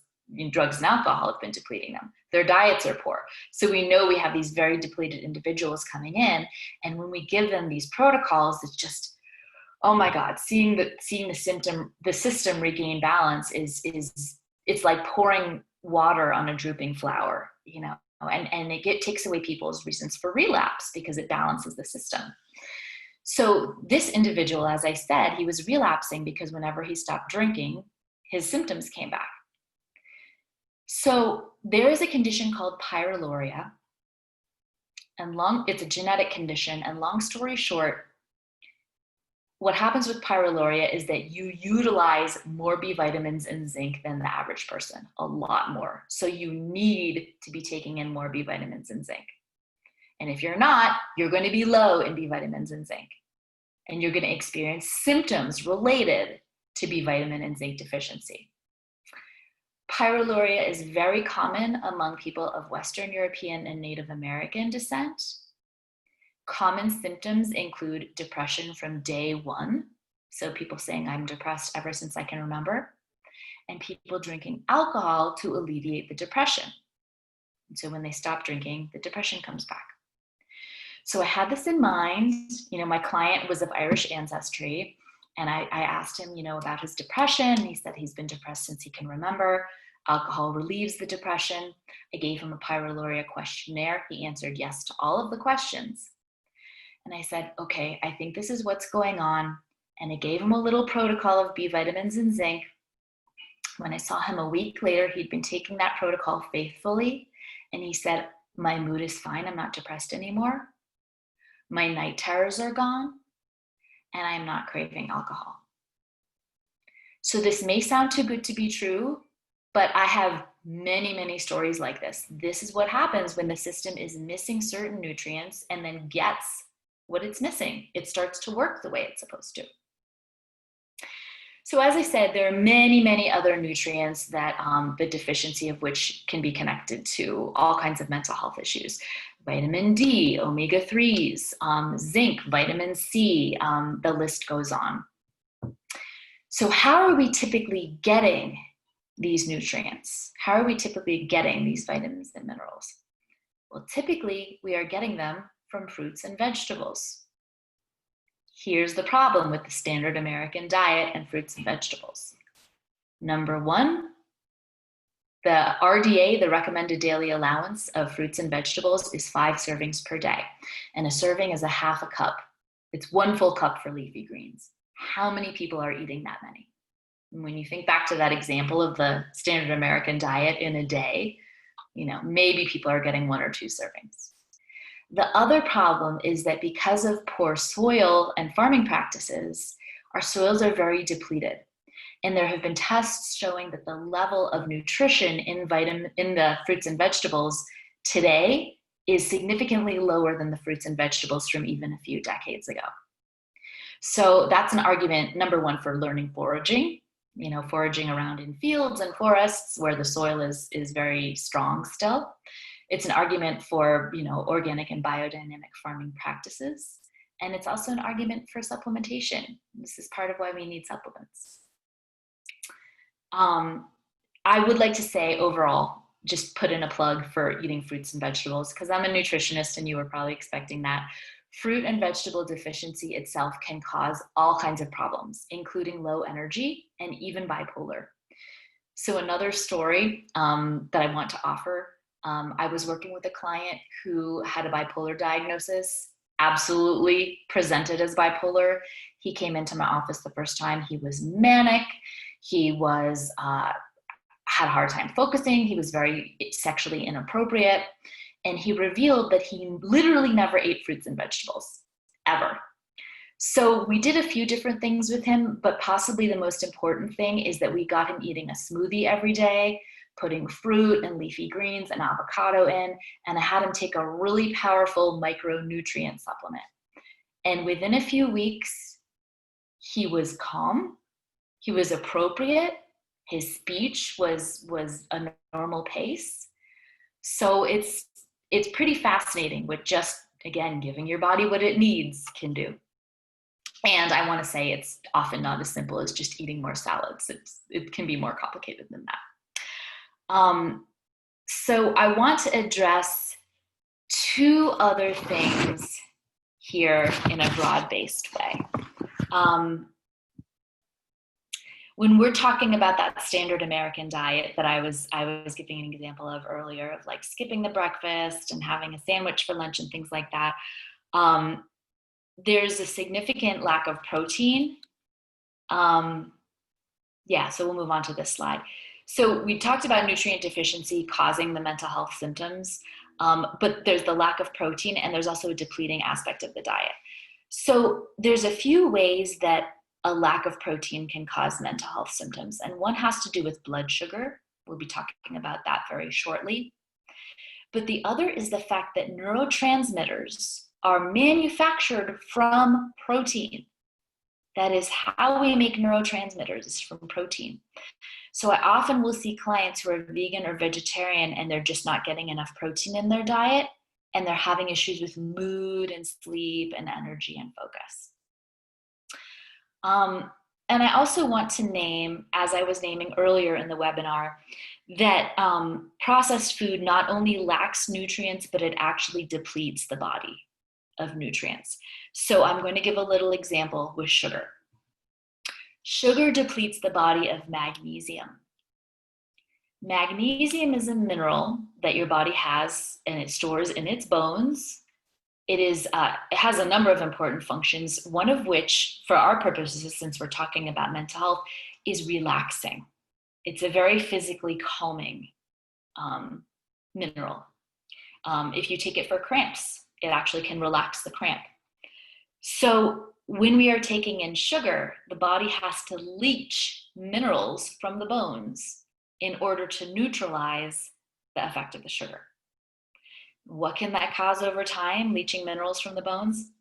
Speaker 2: drugs and alcohol have been depleting them. Their diets are poor. So we know we have these very depleted individuals coming in. And when we give them these protocols, it's just, oh my God, seeing the system regain balance it's like pouring water on a drooping flower, you know, and it takes away people's reasons for relapse because it balances the system. So this individual, as I said, he was relapsing because whenever he stopped drinking, his symptoms came back. So there is a condition called pyroluria, and it's a genetic condition, and long story short, what happens with pyroluria is that you utilize more B vitamins and zinc than the average person, a lot more. So you need to be taking in more B vitamins and zinc. And if you're not, you're going to be low in B vitamins and zinc. And you're going to experience symptoms related to B vitamin and zinc deficiency. Pyroluria is very common among people of Western European and Native American descent. Common symptoms include depression from day one. So people saying, I'm depressed ever since I can remember. And people drinking alcohol to alleviate the depression. And so when they stop drinking, the depression comes back. So I had this in mind. You know, my client was of Irish ancestry. And I asked him, you know, about his depression. He said he's been depressed since he can remember. Alcohol relieves the depression. I gave him a pyroluria questionnaire. He answered yes to all of the questions. And I said, okay, I think this is what's going on. And I gave him a little protocol of B vitamins and zinc. When I saw him a week later, he'd been taking that protocol faithfully. And he said, my mood is fine. I'm not depressed anymore. my night terrors are gone, and I'm not craving alcohol. So this may sound too good to be true, but I have many, many stories like this. This is what happens when the system is missing certain nutrients and then gets what it's missing. It starts to work the way it's supposed to. So as I said, there are many, many other nutrients that the deficiency of which can be connected to all kinds of mental health issues. Vitamin D, omega-3s, zinc, vitamin C, the list goes on. So how are we typically getting these nutrients? How are we typically getting these vitamins and minerals? Well, typically we are getting them from fruits and vegetables. Here's the problem with the standard American diet and fruits and vegetables. Number one, the RDA, the recommended daily allowance of fruits and vegetables, is 5 servings per day. And a serving is a half a cup. It's 1 full cup for leafy greens. How many people are eating that many? And when you think back to that example of the standard American diet in a day, maybe people are getting 1 or 2 servings. The other problem is that because of poor soil and farming practices, our soils are very depleted. And there have been tests showing that the level of nutrition in the fruits and vegetables today is significantly lower than the fruits and vegetables from even a few decades ago. So that's an argument, number one, for learning foraging, foraging around in fields and forests where the soil is very strong still. It's an argument for, organic and biodynamic farming practices. And it's also an argument for supplementation. This is part of why we need supplements. I would like to say overall, just put in a plug for eating fruits and vegetables, because I'm a nutritionist and you were probably expecting that. Fruit and vegetable deficiency itself can cause all kinds of problems, including low energy and even bipolar. So another story that I want to offer, I was working with a client who had a bipolar diagnosis, absolutely presented as bipolar. He came into my office the first time. He was manic. He was had a hard time focusing. He was very sexually inappropriate. And he revealed that he literally never ate fruits and vegetables, ever. So we did a few different things with him, but possibly the most important thing is that we got him eating a smoothie every day, putting fruit and leafy greens and avocado in, and I had him take a really powerful micronutrient supplement. And within a few weeks, he was calm, he was appropriate, his speech was a normal pace. So it's pretty fascinating what just, again, giving your body what it needs can do. And I want to say it's often not as simple as just eating more salads. It can be more complicated than that. So I want to address 2 other things here in a broad-based way. When we're talking about that standard American diet that I was giving an example of earlier, of like skipping the breakfast and having a sandwich for lunch and things like that, there's a significant lack of protein. So we'll move on to this slide. So we talked about nutrient deficiency causing the mental health symptoms, but there's the lack of protein and there's also a depleting aspect of the diet. So there's a few ways that a lack of protein can cause mental health symptoms, and one has to do with blood sugar. We'll be talking about that very shortly. But the other is the fact that neurotransmitters are manufactured from protein. That is how we make neurotransmitters, is from protein. So I often will see clients who are vegan or vegetarian and they're just not getting enough protein in their diet, and they're having issues with mood and sleep and energy and focus. And I also want to name, as I was naming earlier in the webinar, that processed food not only lacks nutrients, but it actually depletes the body of nutrients. So I'm going to give a little example with sugar. Sugar depletes the body of magnesium. Magnesium is a mineral that your body has and it stores in its bones. It has a number of important functions, one of which, for our purposes, since we're talking about mental health, is relaxing. It's a very physically calming mineral. If you take it for cramps, it actually can relax the cramp. So when we are taking in sugar, the body has to leach minerals from the bones in order to neutralize the effect of the sugar. What can that cause over time, leaching minerals from the bones?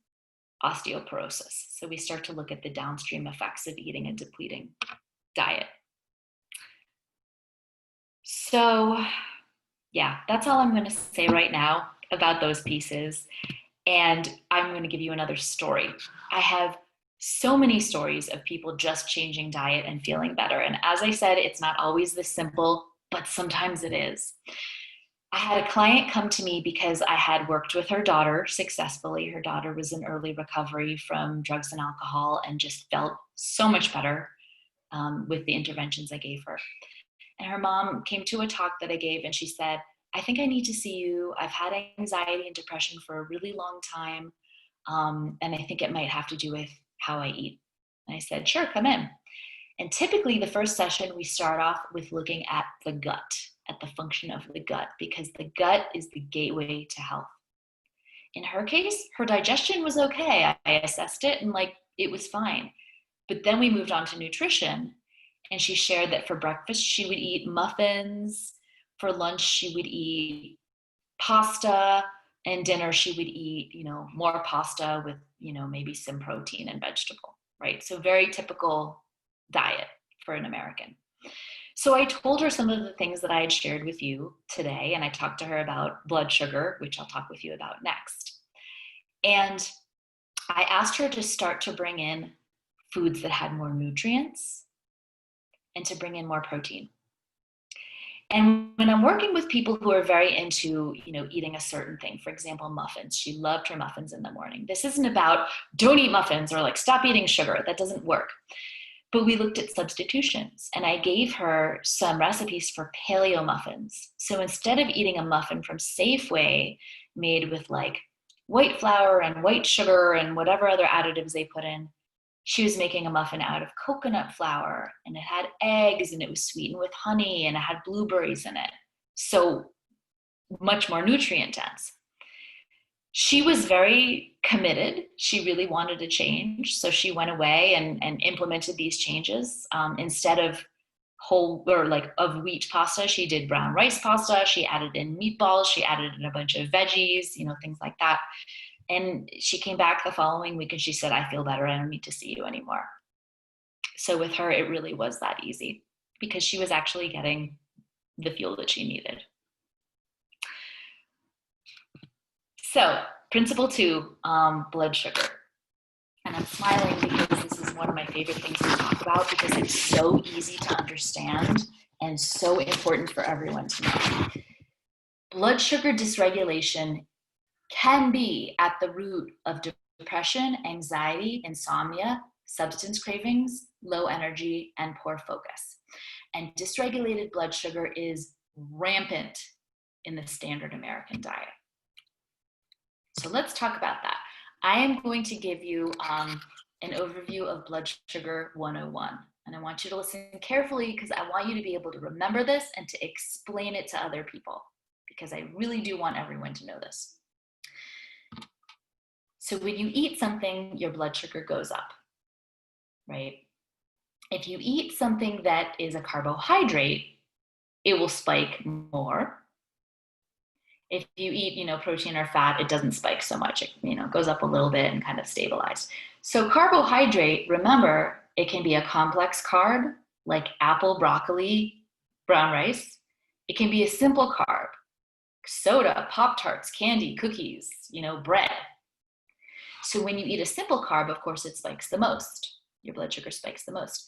Speaker 2: Osteoporosis. So we start to look at the downstream effects of eating a depleting diet. So yeah, that's all I'm going to say right now about those pieces. And I'm going to give you another story. I have so many stories of people just changing diet and feeling better. And as I said, it's not always this simple, but sometimes it is. I had a client come to me because I had worked with her daughter successfully. Her daughter was in early recovery from drugs and alcohol and just felt so much better with the interventions I gave her. And her mom came to a talk that I gave and she said, I think I need to see you. I've had anxiety and depression for a really long time. And I think it might have to do with how I eat. And I said, sure, come in. And typically the first session, we start off with looking at the gut, at the function of the gut, because the gut is the gateway to health. In her case, her digestion was okay. I assessed it and it was fine. But then we moved on to nutrition. And she shared that for breakfast, she would eat muffins. For lunch, she would eat pasta. And dinner, she would eat, more pasta with, maybe some protein and vegetable, right? So very typical diet for an American. So I told her some of the things that I had shared with you today. And I talked to her about blood sugar, which I'll talk with you about next. And I asked her to start to bring in foods that had more nutrients and to bring in more protein. And when I'm working with people who are very into, eating a certain thing, for example, muffins, she loved her muffins in the morning. This isn't about don't eat muffins or stop eating sugar. That doesn't work. But we looked at substitutions and I gave her some recipes for paleo muffins. So instead of eating a muffin from Safeway made with white flour and white sugar and whatever other additives they put in, she was making a muffin out of coconut flour and it had eggs and it was sweetened with honey and it had blueberries in it. So much more nutrient dense. She was very committed. She really wanted to change. So she went away and implemented these changes. Instead of whole or of wheat pasta, she did brown rice pasta. She added in meatballs. She added in a bunch of veggies, things like that. And she came back the following week and she said, I feel better. I don't need to see you anymore. So with her, it really was that easy because she was actually getting the fuel that she needed. So principle 2, blood sugar. And I'm smiling because this is one of my favorite things to talk about because it's so easy to understand and so important for everyone to know. Blood sugar dysregulation can be at the root of depression, anxiety, insomnia, substance cravings, low energy, and poor focus. And dysregulated blood sugar is rampant in the standard American diet. So let's talk about that. I am going to give you an overview of blood sugar 101. And I want you to listen carefully because I want you to be able to remember this and to explain it to other people because I really do want everyone to know this. So when you eat something, your blood sugar goes up, right? If you eat something that is a carbohydrate, it will spike more. If you eat, protein or fat, it doesn't spike so much. It, goes up a little bit and kind of stabilizes. So carbohydrate, remember, it can be a complex carb like apple, broccoli, brown rice. It can be a simple carb, soda, Pop-Tarts, candy, cookies, bread. So when you eat a simple carb, of course, it spikes the most. Your blood sugar spikes the most.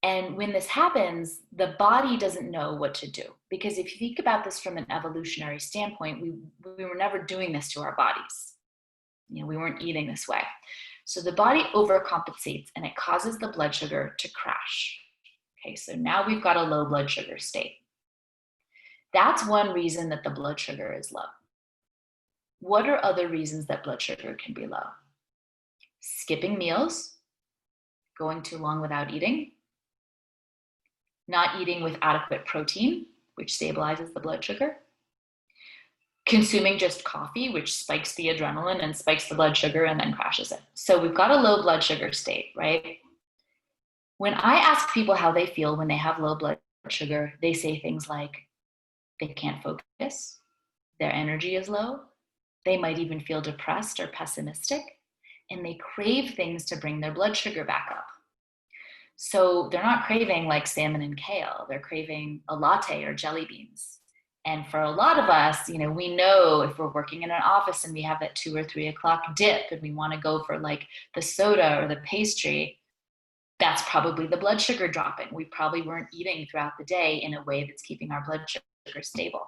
Speaker 2: And when this happens, the body doesn't know what to do. Because if you think about this from an evolutionary standpoint, we were never doing this to our bodies. We weren't eating this way. So the body overcompensates and it causes the blood sugar to crash. Okay, so now we've got a low blood sugar state. That's one reason that the blood sugar is low. What are other reasons that blood sugar can be low? Skipping meals, going too long without eating, not eating with adequate protein, which stabilizes the blood sugar, consuming just coffee, which spikes the adrenaline and spikes the blood sugar and then crashes it. So we've got a low blood sugar state, right? When I ask people how they feel when they have low blood sugar, they say things like they can't focus, their energy is low, they might even feel depressed or pessimistic, and they crave things to bring their blood sugar back up. So they're not craving like salmon and kale, they're craving a latte or jelly beans. And for a lot of us, you know, we know if we're working in an office and we have that 2 or 3 o'clock dip and we want to go for like the soda or the pastry, that's probably the blood sugar dropping. We probably weren't eating throughout the day in a way that's keeping our blood sugar stable.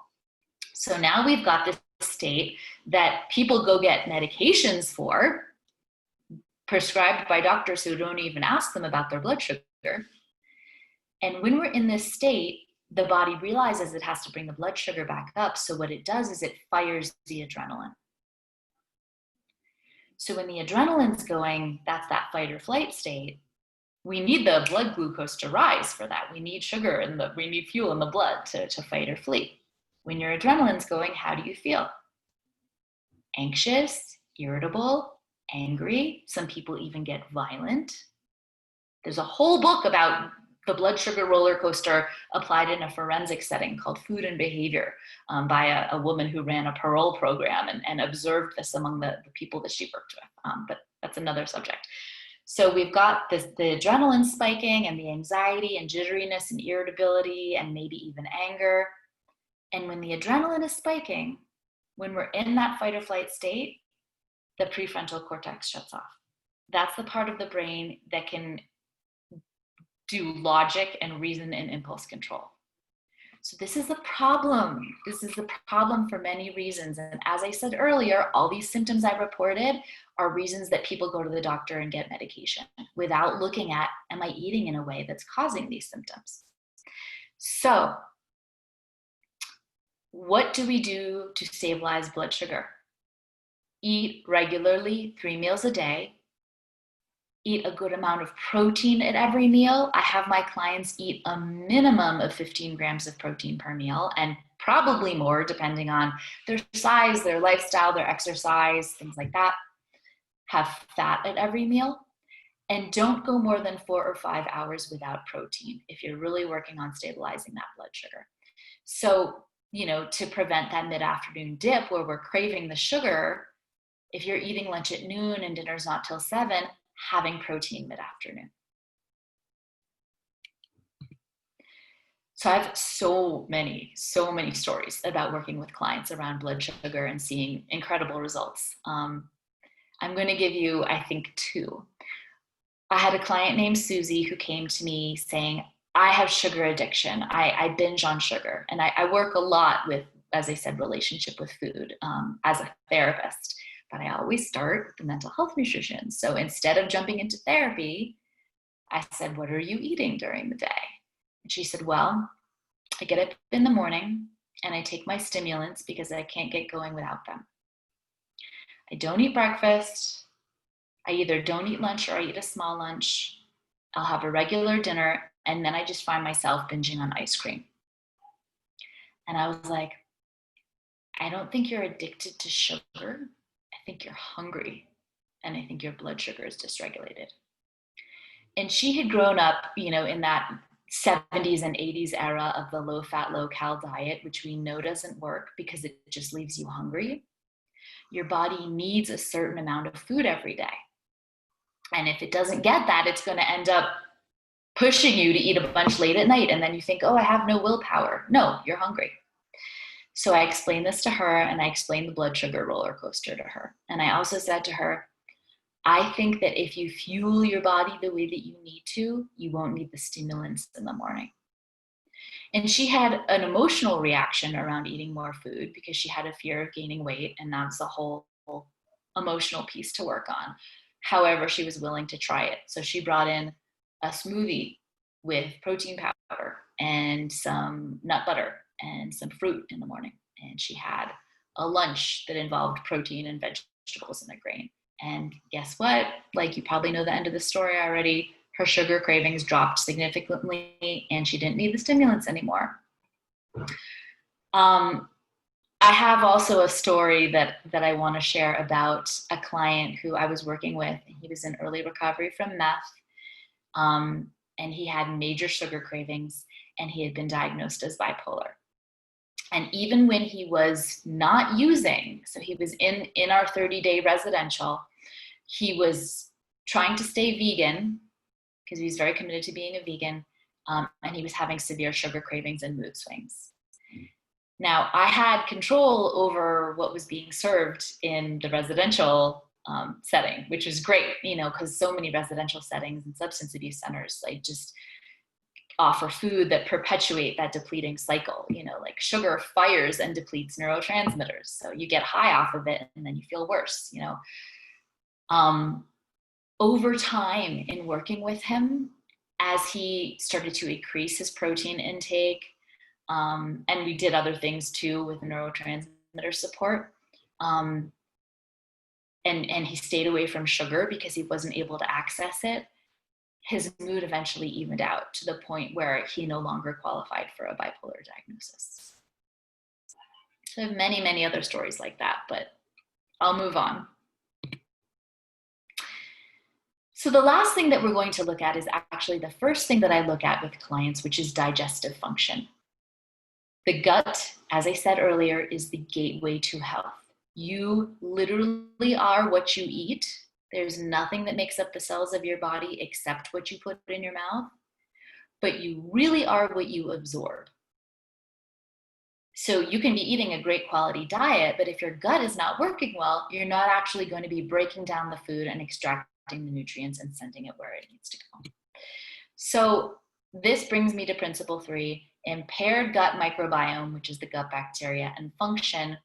Speaker 2: So now we've got this state that people go get medications for, prescribed by doctors who don't even ask them about their blood sugar. And when we're in this state, the body realizes it has to bring the blood sugar back up. So what it does is it fires the adrenaline. So when the adrenaline's going, that's that fight or flight state. We need the blood glucose to rise for that. We need sugar and we need fuel in the blood to fight or flee. When your adrenaline's going, how do you feel? Anxious, irritable, angry. Some people even get violent. There's a whole book about the blood sugar roller coaster applied in a forensic setting called Food and Behavior by a woman who ran a parole program and observed this among the people that she worked with. But that's another subject. So we've got the adrenaline spiking and the anxiety and jitteriness and irritability and maybe even anger. And when the adrenaline is spiking, when we're in that fight or flight state, the prefrontal cortex shuts off. That's the part of the brain that can do logic and reason and impulse control. So this is a problem. This is a problem for many reasons. And as I said earlier, all these symptoms I reported are reasons that people go to the doctor and get medication without looking at, am I eating in a way that's causing these symptoms? So what do we do to stabilize blood sugar? Eat regularly, 3 meals a day. Eat a good amount of protein at every meal. I have my clients eat a minimum of 15 grams of protein per meal, and probably more depending on their size, their lifestyle, their exercise, things like that. Have fat at every meal, and don't go more than 4 or 5 hours without protein if you're really working on stabilizing that blood sugar. So, you know, to prevent that mid-afternoon dip where we're craving the sugar, if you're eating lunch at noon and dinner's not till 7, having protein mid-afternoon. So I have so many stories about working with clients around blood sugar and seeing incredible results. I'm going to give you, I think, 2. I had a client named Susie who came to me saying, I have sugar addiction. I binge on sugar. And I work a lot with, as I said, relationship with food as a therapist. But I always start with the mental health nutrition. So instead of jumping into therapy, I said, what are you eating during the day? And she said, well, I get up in the morning and I take my stimulants because I can't get going without them. I don't eat breakfast. I either don't eat lunch or I eat a small lunch. I'll have a regular dinner. And then I just find myself binging on ice cream. And I was like, I don't think you're addicted to sugar. I think you're hungry, and I think your blood sugar is dysregulated. And she had grown up, you know, in that 70s and 80s era of the low-fat, low-cal diet, which we know doesn't work because it just leaves you hungry. Your body needs a certain amount of food every day. And if it doesn't get that, it's going to end up pushing you to eat a bunch late at night. And then you think, oh, I have no willpower. No, you're hungry. So I explained this to her, and I explained the blood sugar roller coaster to her. And I also said to her, I think that if you fuel your body the way that you need to, you won't need the stimulants in the morning. And she had an emotional reaction around eating more food because she had a fear of gaining weight, and that's a whole emotional piece to work on. However, she was willing to try it. So she brought in a smoothie with protein powder and some nut butter and some fruit in the morning. And she had a lunch that involved protein and vegetables and a grain. And guess what? Like, you probably know the end of the story already. Her sugar cravings dropped significantly and she didn't need the stimulants anymore. I have also a story that I want to share about a client who I was working with. He was in early recovery from meth, and he had major sugar cravings, and he had been diagnosed as bipolar. And even when he was not using, so he was in our 30-day residential, he was trying to stay vegan because he was very committed to being a vegan, and he was having severe sugar cravings and mood swings. Now, I had control over what was being served in the residential setting, which is great, because so many residential settings and substance abuse centers, like, just offer food that perpetuate that depleting cycle. Like sugar fires and depletes neurotransmitters. So you get high off of it and then you feel worse, Over time in working with him, as he started to increase his protein intake, and we did other things too with neurotransmitter support, and he stayed away from sugar because he wasn't able to access it, his mood eventually evened out to the point where he no longer qualified for a bipolar diagnosis. So I have many, many other stories like that, but I'll move on. So the last thing that we're going to look at is actually the first thing that I look at with clients, which is digestive function. The gut, as I said earlier, is the gateway to health. You literally are what you eat. There's nothing that makes up the cells of your body except what you put in your mouth, but you really are what you absorb. So you can be eating a great quality diet, but if your gut is not working well, you're not actually going to be breaking down the food and extracting the nutrients and sending it where it needs to go. So this brings me to principle 3, impaired gut microbiome, which is the gut bacteria, and function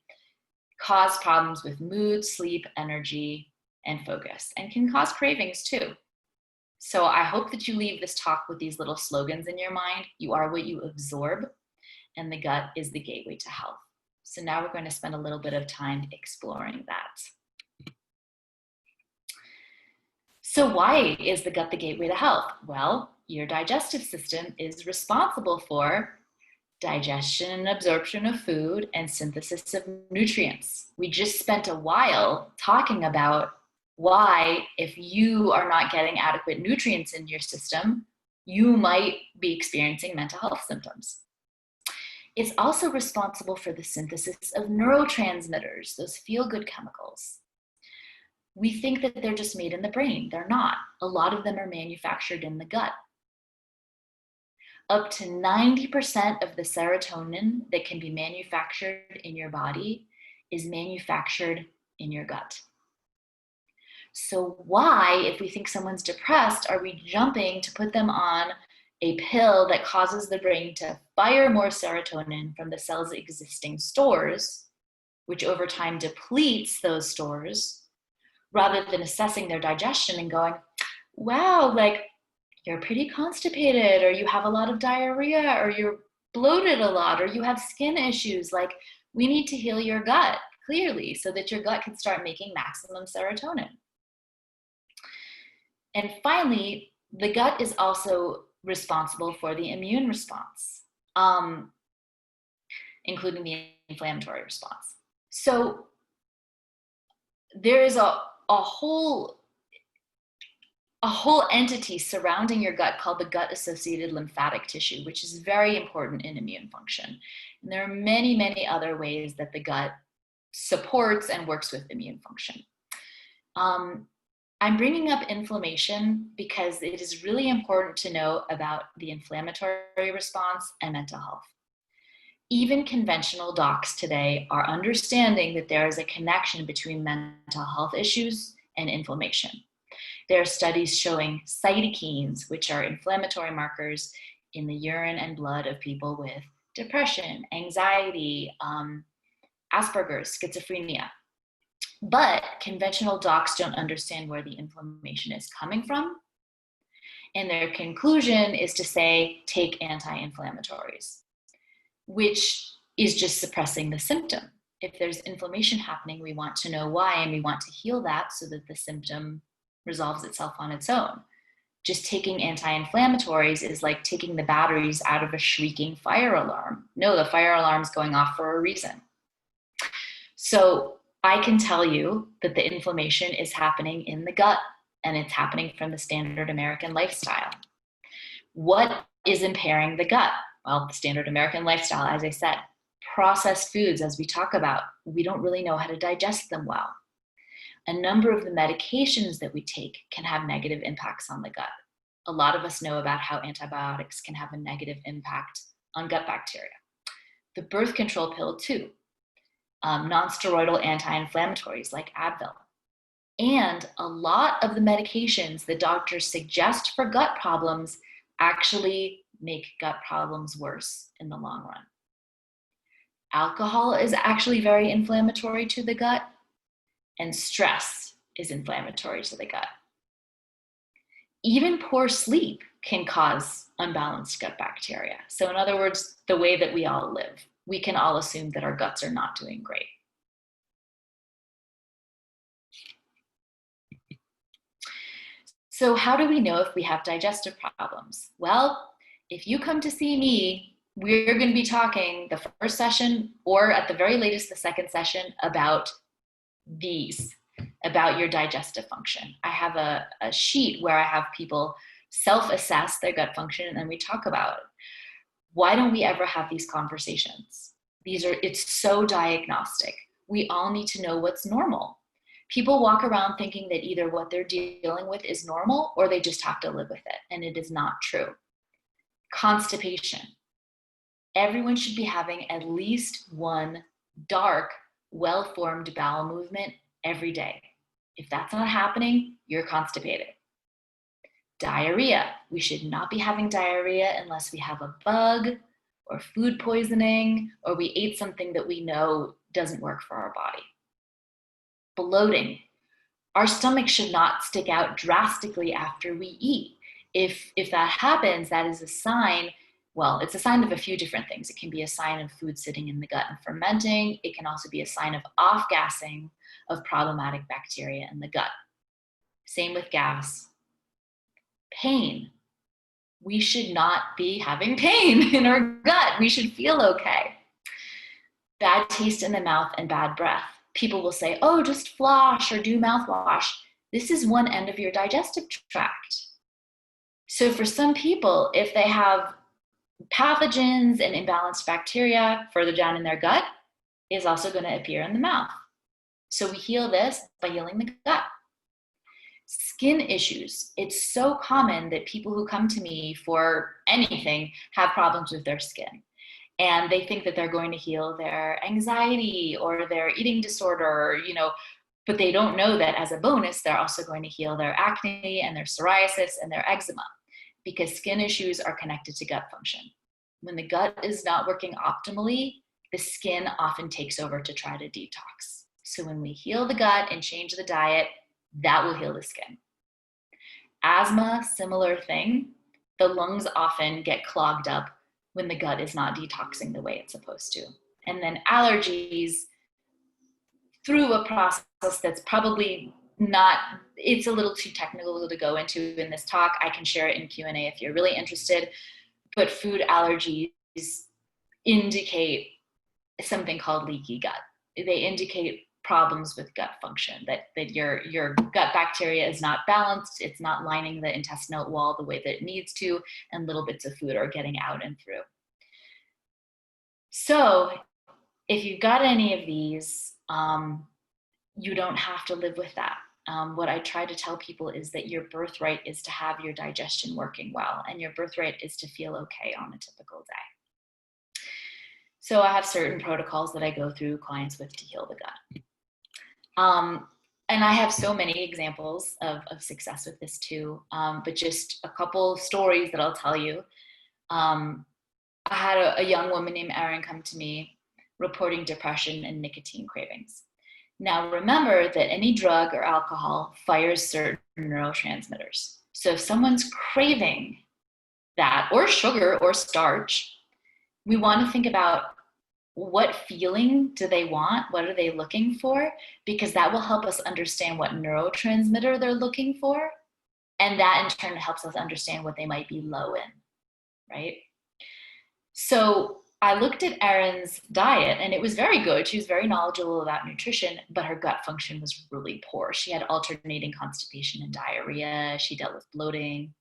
Speaker 2: cause problems with mood, sleep, energy, and focus, and can cause cravings too. So I hope that you leave this talk with these little slogans in your mind. You are what you absorb, and the gut is the gateway to health. So now we're going to spend a little bit of time exploring that. So why is the gut the gateway to health? Well, your digestive system is responsible for digestion and absorption of food and synthesis of nutrients. We just spent a while talking about why, if you are not getting adequate nutrients in your system, you might be experiencing mental health symptoms. It's also responsible for the synthesis of neurotransmitters, those feel-good chemicals. We think that they're just made in the brain. They're not. A lot of them are manufactured in the gut. Up to 90% of the serotonin that can be manufactured in your body is manufactured in your gut. So why, if we think someone's depressed, are we jumping to put them on a pill that causes the brain to fire more serotonin from the cell's existing stores, which over time depletes those stores, rather than assessing their digestion and going, wow, like, you're pretty constipated, or you have a lot of diarrhea, or you're bloated a lot, or you have skin issues. Like, we need to heal your gut clearly so that your gut can start making maximum serotonin. And finally, the gut is also responsible for the immune response, including the inflammatory response. So there is a whole entity surrounding your gut called the gut-associated lymphatic tissue, which is very important in immune function. And there are many, many other ways that the gut supports and works with immune function. I'm bringing up inflammation because it is really important to know about the inflammatory response and mental health. Even conventional docs today are understanding that there is a connection between mental health issues and inflammation. There are studies showing cytokines, which are inflammatory markers in the urine and blood of people with depression, anxiety, Asperger's, schizophrenia. But conventional docs don't understand where the inflammation is coming from. And their conclusion is to say, take anti-inflammatories, which is just suppressing the symptom. If there's inflammation happening, we want to know why, and we want to heal that so that the symptom resolves itself on its own. Just taking anti-inflammatories is like taking the batteries out of a shrieking fire alarm. No, the fire alarm's going off for a reason. So I can tell you that the inflammation is happening in the gut, and it's happening from the standard American lifestyle. What is impairing the gut? Well, the standard American lifestyle, as I said, processed foods, as we talk about, we don't really know how to digest them well. A number of the medications that we take can have negative impacts on the gut. A lot of us know about how antibiotics can have a negative impact on gut bacteria. The birth control pill too, non-steroidal anti-inflammatories like Advil. And a lot of the medications that doctors suggest for gut problems actually make gut problems worse in the long run. Alcohol is actually very inflammatory to the gut, and stress is inflammatory to the gut. Even poor sleep can cause unbalanced gut bacteria. So in other words, the way that we all live, we can all assume that our guts are not doing great. So how do we know if we have digestive problems? Well, if you come to see me, we're going to be talking the first session, or at the very latest, the second session, about these, about your digestive function. I have a sheet where I have people self-assess their gut function, and then we talk about it. Why don't we ever have these conversations? It's so diagnostic. We all need to know what's normal. People walk around thinking that either what they're dealing with is normal or they just have to live with it, and it is not true. Constipation. Everyone should be having at least one dark, well-formed bowel movement every day. If that's not happening, you're constipated. Diarrhea. We should not be having diarrhea unless we have a bug or food poisoning, or we ate something that we know doesn't work for our body. Bloating. Our stomach should not stick out drastically after we eat. If that happens, that is a sign. Well, it's a sign of a few different things. It can be a sign of food sitting in the gut and fermenting. It can also be a sign of off-gassing of problematic bacteria in the gut. Same with gas. Pain. We should not be having pain in our gut. We should feel okay. Bad taste in the mouth and bad breath. People will say, oh, just floss or do mouthwash. This is one end of your digestive tract. So for some people, if they have pathogens and imbalanced bacteria further down in their gut, is also going to appear in the mouth. So we heal this by healing the gut. Skin issues. It's so common that people who come to me for anything have problems with their skin. And they think that they're going to heal their anxiety or their eating disorder, but they don't know that as a bonus, they're also going to heal their acne and their psoriasis and their eczema, because skin issues are connected to gut function. When the gut is not working optimally, the skin often takes over to try to detox. So when we heal the gut and change the diet, that will heal the skin. Asthma, similar thing. The lungs often get clogged up when the gut is not detoxing the way it's supposed to. And then allergies, through a process that's probably not, it's a little too technical to go into in this talk. I can share it in Q&A if you're really interested. But food allergies indicate something called leaky gut. They indicate problems with gut function, that your gut bacteria is not balanced, it's not lining the intestinal wall the way that it needs to, and little bits of food are getting out and through. So if you've got any of these, you don't have to live with that. What I try to tell people is that your birthright is to have your digestion working well, and your birthright is to feel okay on a typical day. So I have certain protocols that I go through clients with to heal the gut. And I have so many examples of success with this too, but just a couple stories that I'll tell you. I had a young woman named Erin come to me reporting depression and nicotine cravings. Now remember that any drug or alcohol fires certain neurotransmitters. So if someone's craving that, or sugar or starch, we want to think about what feeling do they want? What are they looking for? Because that will help us understand what neurotransmitter they're looking for. And that in turn helps us understand what they might be low in, right? So I looked at Erin's diet and it was very good. She was very knowledgeable about nutrition, but her gut function was really poor. She had alternating constipation and diarrhea. She dealt with bloating.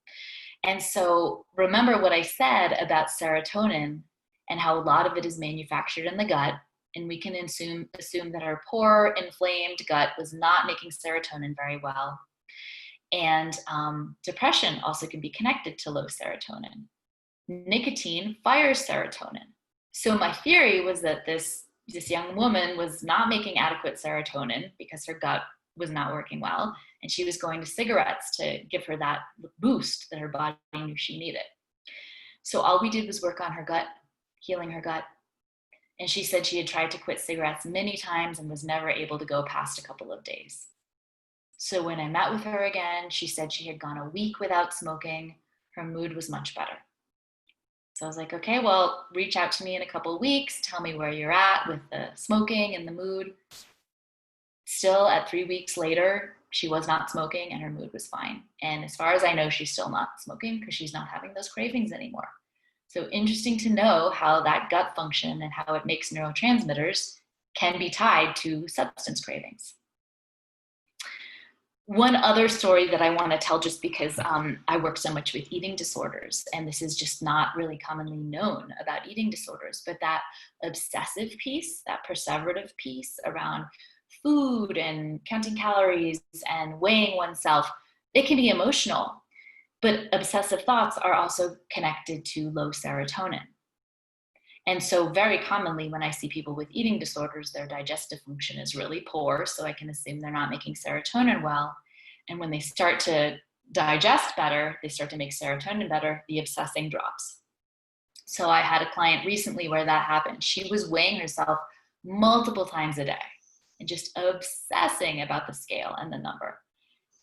Speaker 2: And so remember what I said about serotonin and how a lot of it is manufactured in the gut. And we can assume that her poor, inflamed gut was not making serotonin very well. And depression also can be connected to low serotonin. Nicotine fires serotonin. So my theory was that this young woman was not making adequate serotonin because her gut was not working well, and she was going to cigarettes to give her that boost that her body knew she needed. So all we did was work on her gut, healing her gut. And she said she had tried to quit cigarettes many times and was never able to go past a couple of days. So when I met with her again, she said she had gone a week without smoking. Her mood was much better. So I was like, okay, well, reach out to me in a couple of weeks. Tell me where you're at with the smoking and the mood. Still, at 3 weeks later, she was not smoking and her mood was fine. And as far as I know, she's still not smoking because she's not having those cravings anymore. So interesting to know how that gut function and how it makes neurotransmitters can be tied to substance cravings. One other story that I want to tell, just because I work so much with eating disorders, and this is just not really commonly known about eating disorders, but that obsessive piece, that perseverative piece around food and counting calories and weighing oneself, it can be emotional, but obsessive thoughts are also connected to low serotonin. And so very commonly when I see people with eating disorders, their digestive function is really poor, so I can assume they're not making serotonin well. And when they start to digest better, they start to make serotonin better, the obsessing drops. So I had a client recently where that happened. She was weighing herself multiple times a day and just obsessing about the scale and the number.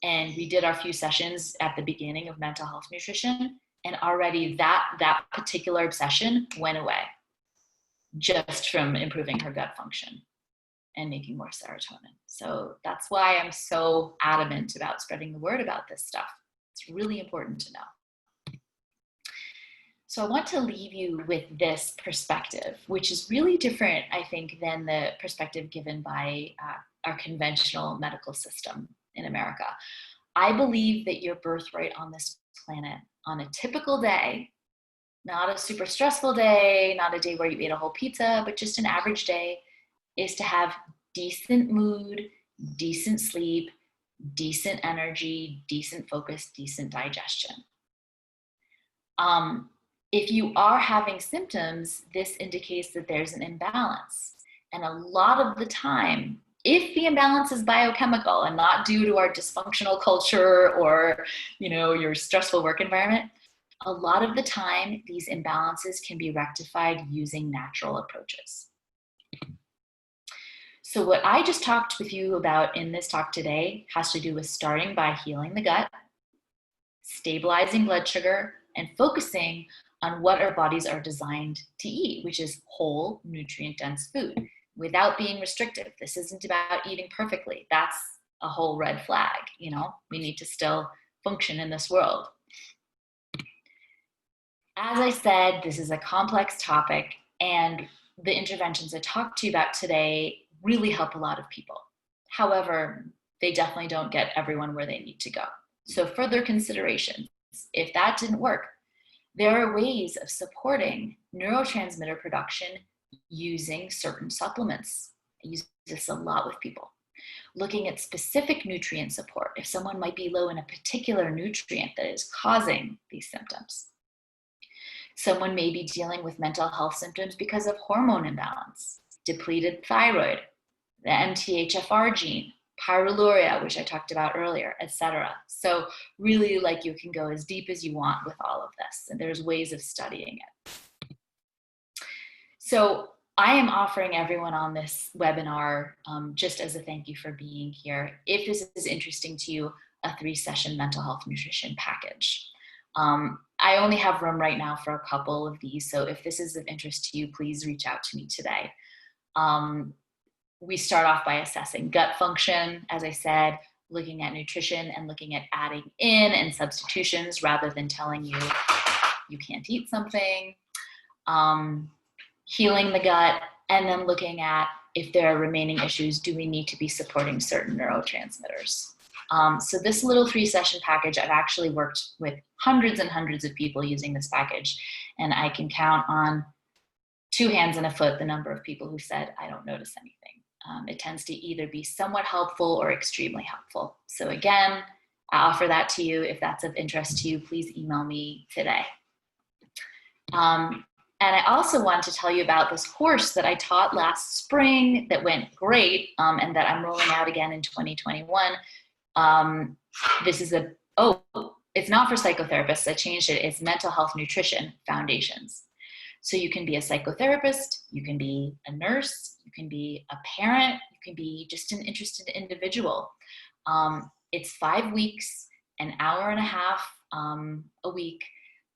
Speaker 2: And we did our few sessions at the beginning of mental health nutrition, and already that particular obsession went away just from improving her gut function and making more serotonin. So that's why I'm so adamant about spreading the word about this stuff. It's really important to know. So I want to leave you with this perspective, which is really different, I think, than the perspective given by our conventional medical system in America. I believe that your birthright on this planet on a typical day, not a super stressful day, not a day where you ate a whole pizza, but just an average day, is to have decent mood, decent sleep, decent energy, decent focus, decent digestion. If you are having symptoms, this indicates that there's an imbalance. And a lot of the time, if the imbalance is biochemical and not due to our dysfunctional culture or, your stressful work environment, a lot of the time, these imbalances can be rectified using natural approaches. So what I just talked with you about in this talk today has to do with starting by healing the gut, stabilizing blood sugar, and focusing on what our bodies are designed to eat, which is whole, nutrient-dense food, without being restrictive. This isn't about eating perfectly. That's a whole red flag. We need to still function in this world. As I said, this is a complex topic, and the interventions I talked to you about today really help a lot of people. However, they definitely don't get everyone where they need to go. So further considerations, if that didn't work, there are ways of supporting neurotransmitter production using certain supplements. I use this a lot with people. Looking at specific nutrient support, if someone might be low in a particular nutrient that is causing these symptoms. Someone may be dealing with mental health symptoms because of hormone imbalance, depleted thyroid, the MTHFR gene, pyroluria, which I talked about earlier, etc. So really, you can go as deep as you want with all of this, and there's ways of studying it. So I am offering everyone on this webinar, just as a thank you for being here, if this is interesting to you, a 3-session mental health nutrition package. I only have room right now for a couple of these, so if this is of interest to you, please reach out to me today. We start off by assessing gut function, as I said, looking at nutrition and looking at adding in and substitutions rather than telling you you can't eat something. healing the gut, and then looking at if there are remaining issues, do we need to be supporting certain neurotransmitters? So this little 3-session package, I've actually worked with hundreds and hundreds of people using this package, and I can count on 2 hands and a foot the number of people who said, I don't notice anything. It tends to either be somewhat helpful or extremely helpful. So again, I offer that to you. If that's of interest to you, please email me today. And I also want to tell you about this course that I taught last spring that went great, and that I'm rolling out again in 2021. This is it's not for psychotherapists. I changed it. It's Mental Health Nutrition Foundations. So you can be a psychotherapist, you can be a nurse, you can be a parent, you can be just an interested individual. It's 5 weeks, an hour and a half a week.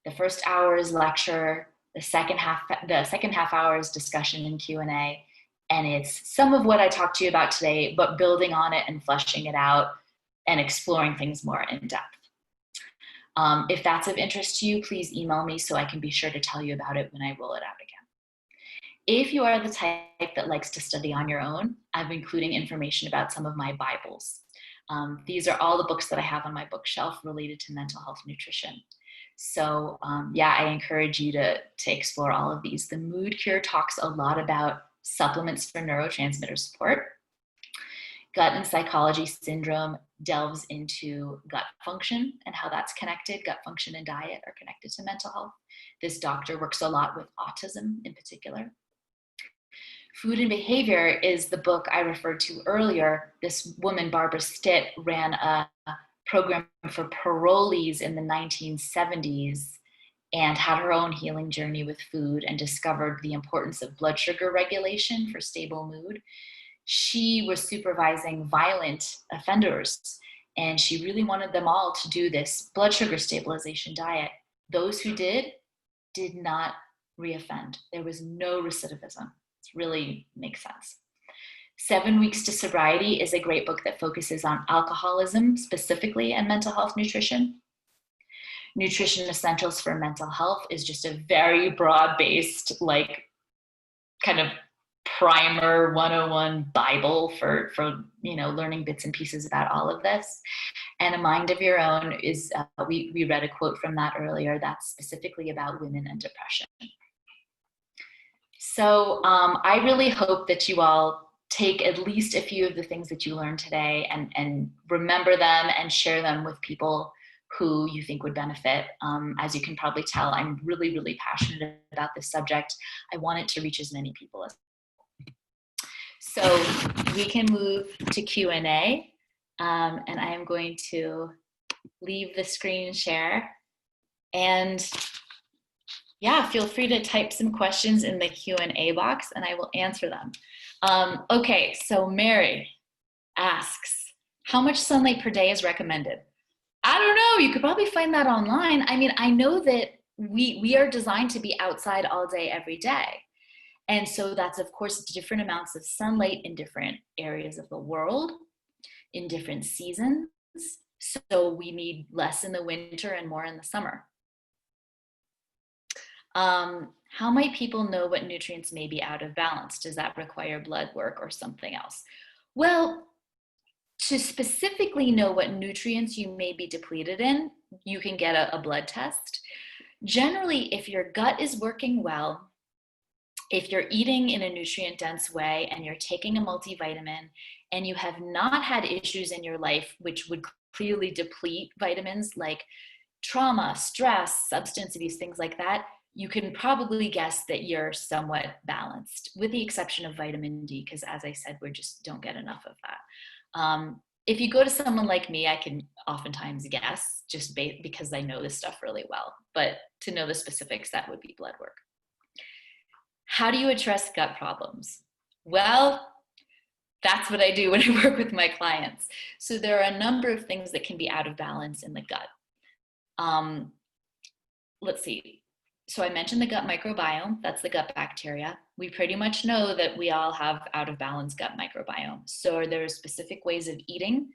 Speaker 2: The first hour is lecture. The second half hour is discussion and Q&A. And it's some of what I talked to you about today, but building on it and fleshing it out and exploring things more in depth. If that's of interest to you, please email me so I can be sure to tell you about it when I roll it out again. If you are the type that likes to study on your own, I'm including information about some of my Bibles. These are all the books that I have on my bookshelf related to mental health nutrition. So yeah, I encourage you to explore all of these. The Mood Cure talks a lot about supplements for neurotransmitter support. Gut and Psychology Syndrome delves into gut function and how that's connected. Gut function and diet are connected to mental health. This doctor works a lot with autism in particular. Food and Behavior is the book I referred to earlier. This woman, Barbara Stitt, ran a program for parolees in the 1970s and had her own healing journey with food and discovered the importance of blood sugar regulation for stable mood. She was supervising violent offenders, and she really wanted them all to do this blood sugar stabilization diet. Those who did not reoffend. There was no recidivism. It really makes sense. 7 Weeks to Sobriety is a great book that focuses on alcoholism specifically and mental health nutrition. Nutrition Essentials for Mental Health is just a very broad-based, like, kind of primer 101 Bible for learning bits and pieces about all of this. And A Mind of Your Own is, we read a quote from that earlier, that's specifically about women and depression. So I really hope that you all take at least a few of the things that you learned today and remember them and share them with people who you think would benefit. As you can probably tell, I'm really, really passionate about this subject. I want it to reach as many people as possible. So we can move to Q&A, and I am going to leave the screen share. And yeah, feel free to type some questions in the Q&A box and I will answer them. Okay, so Mary asks, how much sunlight per day is recommended? I don't know, you could probably find that online. I mean, I know that we are designed to be outside all day, every day. And so that's, of course, different amounts of sunlight in different areas of the world, in different seasons. So we need less in the winter and more in the summer. How might people know what nutrients may be out of balance? Does that require blood work or something else? Well, to specifically know what nutrients you may be depleted in, you can get a blood test. Generally, if your gut is working well, if you're eating in a nutrient-dense way and you're taking a multivitamin and you have not had issues in your life which would clearly deplete vitamins like trauma, stress, substance abuse, things like that, you can probably guess that you're somewhat balanced, with the exception of vitamin D, because as I said, we just don't get enough of that. If you go to someone like me, I can oftentimes guess just because I know this stuff really well, but to know the specifics, that would be blood work. How do you address gut problems? Well, that's what I do when I work with my clients. So there are a number of things that can be out of balance in the gut. Let's see. So I mentioned the gut microbiome, that's the gut bacteria. We pretty much know that we all have out of balance gut microbiome. So there are specific ways of eating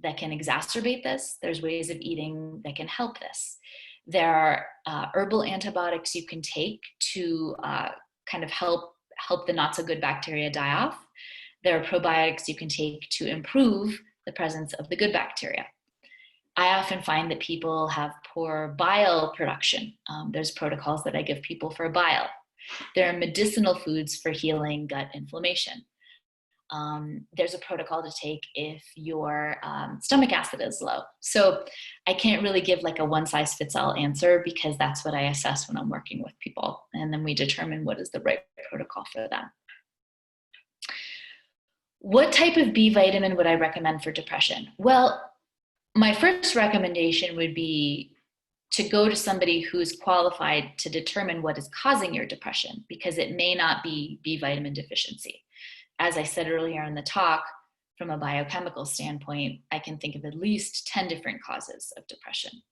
Speaker 2: that can exacerbate this. There's ways of eating that can help this. There are herbal antibiotics you can take to kind of help the not so good bacteria die off. There are probiotics you can take to improve the presence of the good bacteria. I often find that people have poor bile production. There's protocols that I give people for bile. There are medicinal foods for healing gut inflammation. There's a protocol to take if your stomach acid is low. So I can't really give like a one-size-fits-all answer, because that's what I assess when I'm working with people. And then we determine what is the right protocol for them. What type of B vitamin would I recommend for depression? Well, my first recommendation would be to go to somebody who's qualified to determine what is causing your depression, because it may not be B vitamin deficiency. As I said earlier in the talk, from a biochemical standpoint, I can think of at least 10 different causes of depression.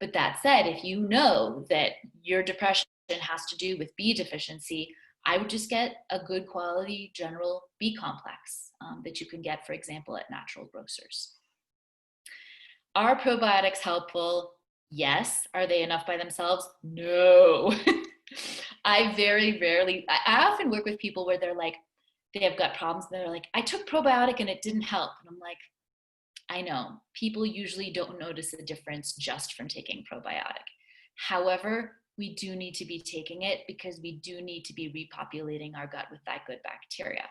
Speaker 2: But that said, if you know that your depression has to do with B deficiency, I would just get a good quality general B complex that you can get, for example, at natural grocers. Are probiotics helpful? Yes. Are they enough by themselves? No. I very rarely, I often work with people where they're like, they have gut problems and they're like, I took probiotic and it didn't help. And I'm like, I know, people usually don't notice a difference just from taking probiotic. However, we do need to be taking it because we do need to be repopulating our gut with that good bacteria.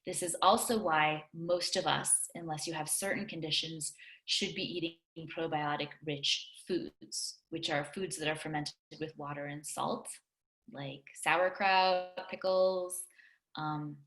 Speaker 2: This is also why most of us, unless you have certain conditions, should be eating probiotic-rich foods, which are foods that are fermented with water and salt, like sauerkraut, pickles,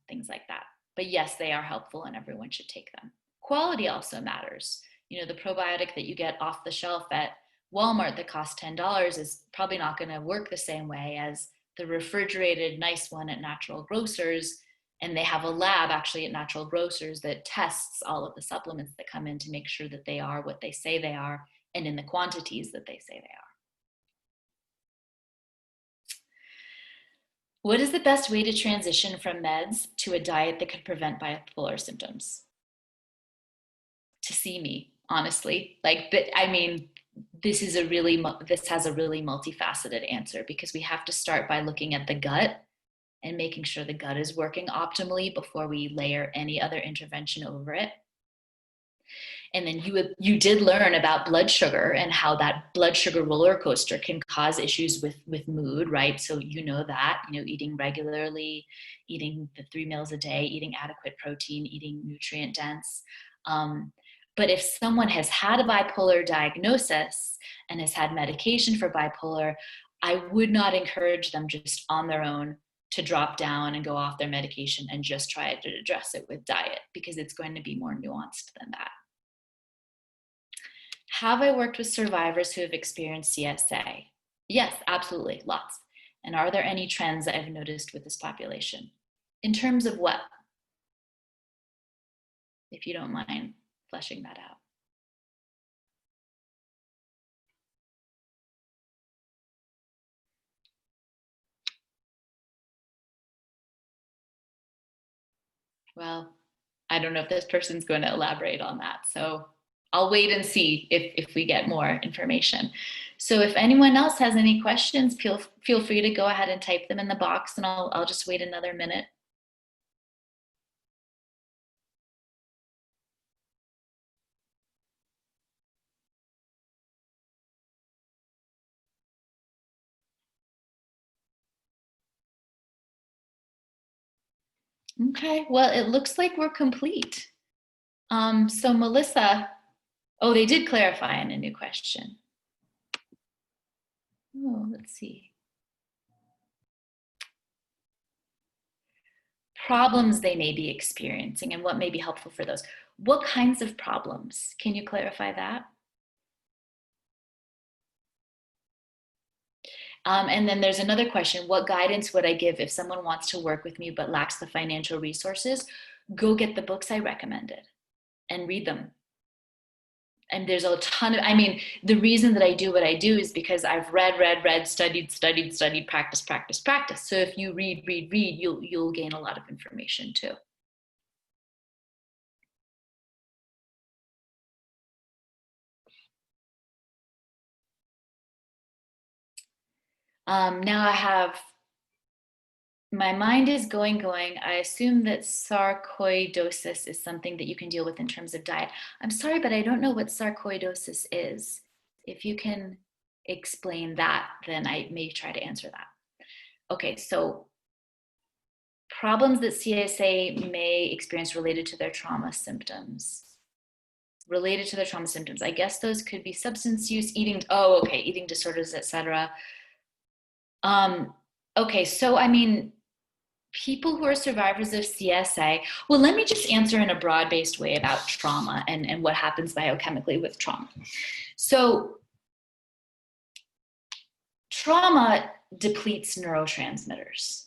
Speaker 2: things like that. But yes, they are helpful and everyone should take them. Quality also matters. You know, the probiotic that you get off the shelf at Walmart that costs $10 is probably not going to work the same way as the refrigerated nice one at natural grocers. And they have a lab actually at natural grocers that tests all of the supplements that come in to make sure that they are what they say they are and in the quantities that they say they are. What is the best way to transition from meds to a diet that could prevent bipolar symptoms? To see me, honestly. Like, I mean, this has a really multifaceted answer, because we have to start by looking at the gut and making sure the gut is working optimally before we layer any other intervention over it. And then you did learn about blood sugar and how that blood sugar roller coaster can cause issues with mood, right? So you know that, you know, eating regularly, eating the 3 meals a day, eating adequate protein, eating nutrient dense. But if someone has had a bipolar diagnosis and has had medication for bipolar, I would not encourage them just on their own to drop down and go off their medication and just try to address it with diet, because it's going to be more nuanced than that. Have I worked with survivors who have experienced CSA? Yes, absolutely, lots. And are there any trends that I've noticed with this population? In terms of what? If you don't mind fleshing that out. Well, I don't know if this person's going to elaborate on that. So I'll wait and see if we get more information. So if anyone else has any questions, feel free to go ahead and type them in the box, and I'll just wait another minute. Okay, well, it looks like we're complete. So Melissa, oh, they did clarify in a new question. Oh, let's see. Problems they may be experiencing and what may be helpful for those. What kinds of problems? Can you clarify that? And then there's another question. What guidance would I give if someone wants to work with me but lacks the financial resources? Go get the books I recommended and read them. And there's a ton of, I mean, the reason that I do what I do is because I've read, studied, practice. So if you read, you'll gain a lot of information too. Now I have my mind is going. I assume that sarcoidosis is something that you can deal with in terms of diet. I'm sorry, but I don't know what sarcoidosis is. If you can explain that, then I may try to answer that. Okay, so problems that CSA may experience related to their trauma symptoms. Related to their trauma symptoms. I guess those could be substance use, eating disorders, etc. Okay, so I mean, people who are survivors of CSA, well, let me just answer in a broad-based way about trauma and what happens biochemically with trauma. So trauma depletes neurotransmitters.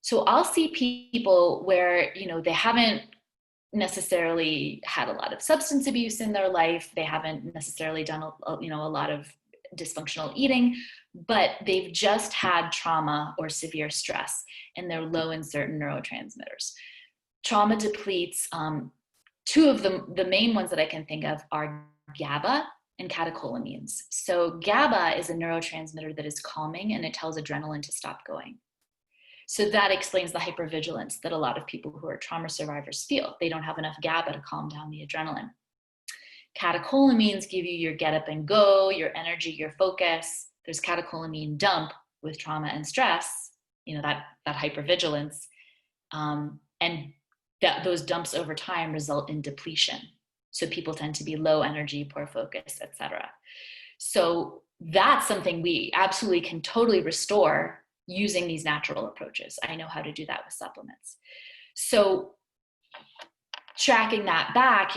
Speaker 2: So I'll see people where, they haven't necessarily had a lot of substance abuse in their life. They haven't necessarily done a lot of dysfunctional eating, but they've just had trauma or severe stress and they're low in certain neurotransmitters. Trauma depletes, two of the main ones that I can think of are GABA and catecholamines. So GABA is a neurotransmitter that is calming and it tells adrenaline to stop going. So that explains the hypervigilance that a lot of people who are trauma survivors feel. They don't have enough GABA to calm down the adrenaline. Catecholamines give you your get up and go, your energy, your focus. There's catecholamine dump with trauma and stress, that hypervigilance. And those dumps over time result in depletion. So people tend to be low energy, poor focus, etc. So that's something we absolutely can totally restore using these natural approaches. I know how to do that with supplements. So tracking that back,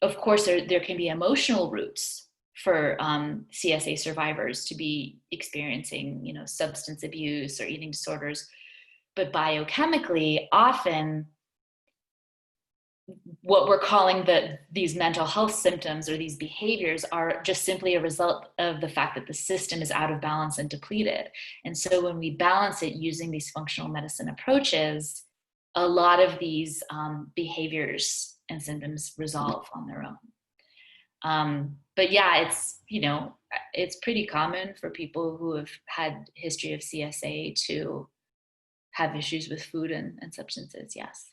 Speaker 2: of course, there can be emotional roots for CSA survivors to be experiencing, substance abuse or eating disorders. But biochemically, often what we're calling these mental health symptoms or these behaviors are just simply a result of the fact that the system is out of balance and depleted. And so when we balance it using these functional medicine approaches, a lot of these behaviors and symptoms resolve on their own. But yeah, it's pretty common for people who have had history of CSA to have issues with food and substances, yes.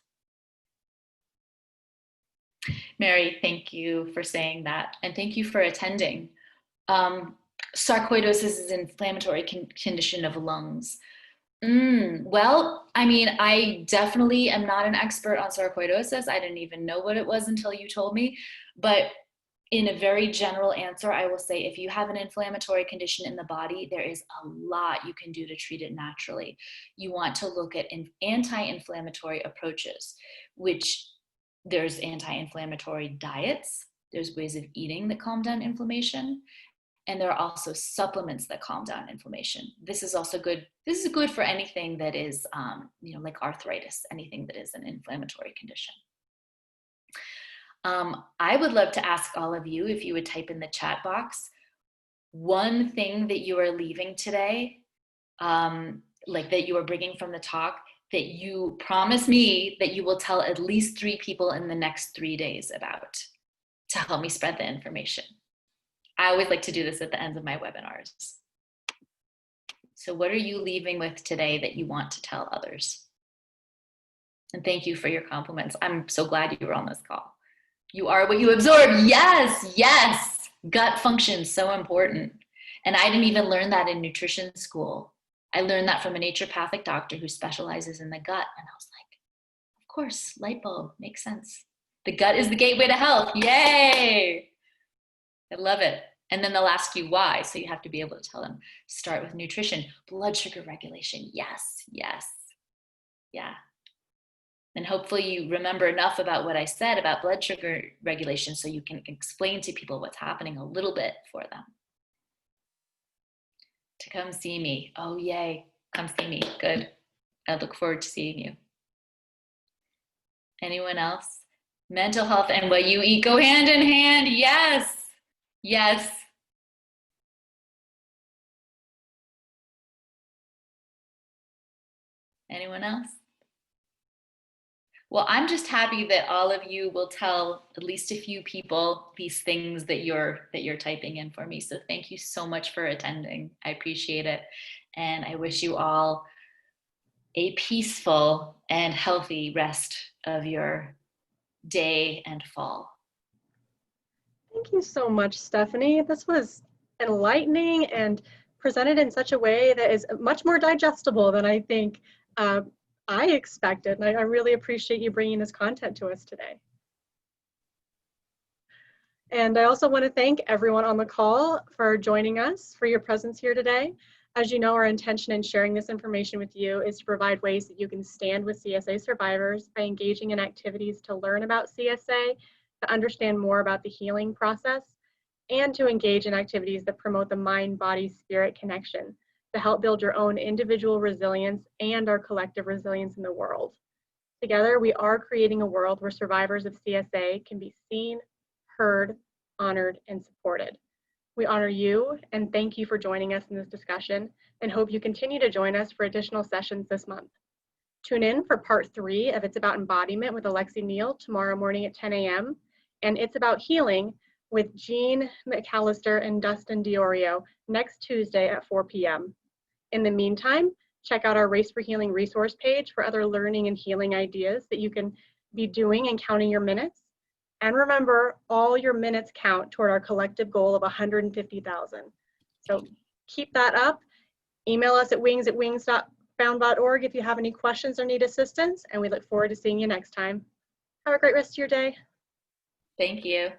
Speaker 2: Mary, thank you for saying that, and thank you for attending. Sarcoidosis is an inflammatory condition of lungs. Well, I mean, I definitely am not an expert on sarcoidosis. I didn't even know what it was until you told me. But in a very general answer, I will say if you have an inflammatory condition in the body, there is a lot you can do to treat it naturally. You want to look at anti-inflammatory approaches, which there's anti-inflammatory diets. There's ways of eating that calm down inflammation. And there are also supplements that calm down inflammation. This is also good. This is good for anything that is, like arthritis, anything that is an inflammatory condition. I would love to ask all of you if you would type in the chat box, one thing that you are leaving today, like that you are bringing from the talk, that you promise me that you will tell at least 3 people in the next 3 days about to help me spread the information. I always like to do this at the end of my webinars. So what are you leaving with today that you want to tell others? And thank you for your compliments. I'm so glad you were on this call. You are what you absorb. Yes, yes. Gut function, so important. And I didn't even learn that in nutrition school. I learned that from a naturopathic doctor who specializes in the gut. And I was like, of course, light bulb, makes sense. The gut is the gateway to health. Yay. I love it. And then they'll ask you why. So you have to be able to tell them, start with nutrition, blood sugar regulation. Yes, yes. Yeah. And hopefully you remember enough about what I said about blood sugar regulation so you can explain to people what's happening a little bit for them. To come see me. Oh, yay. Come see me. Good. I look forward to seeing you. Anyone else? Mental health and what you eat go hand in hand. Yes. Yes. Anyone else? Well, I'm just happy that all of you will tell at least a few people these things that you're typing in for me. So thank you so much for attending. I appreciate it. And I wish you all a peaceful and healthy rest of your day and fall.
Speaker 1: Thank you so much, Stephanie. This was enlightening and presented in such a way that is much more digestible than I think uh, I expected. And I really appreciate you bringing this content to us today. And I also want to thank everyone on the call for joining us, for your presence here today. As you know, our intention in sharing this information with you is to provide ways that you can stand with CSA survivors by engaging in activities to learn about CSA, to understand more about the healing process, and to engage in activities that promote the mind-body-spirit connection to help build your own individual resilience and our collective resilience in the world. Together, we are creating a world where survivors of CSA can be seen, heard, honored, and supported. We honor you and thank you for joining us in this discussion and hope you continue to join us for additional sessions this month. Tune in for part 3 of It's About Embodiment with Alexi Neal tomorrow morning at 10 a.m. and It's About Healing with Jean McAllister and Dustin Diorio next Tuesday at 4 p.m. In the meantime, check out our Race for Healing resource page for other learning and healing ideas that you can be doing and counting your minutes. And remember, all your minutes count toward our collective goal of 150,000. So keep that up. Email us at wings@wings.found.org if you have any questions or need assistance, and we look forward to seeing you next time. Have a great rest of your day.
Speaker 2: Thank you.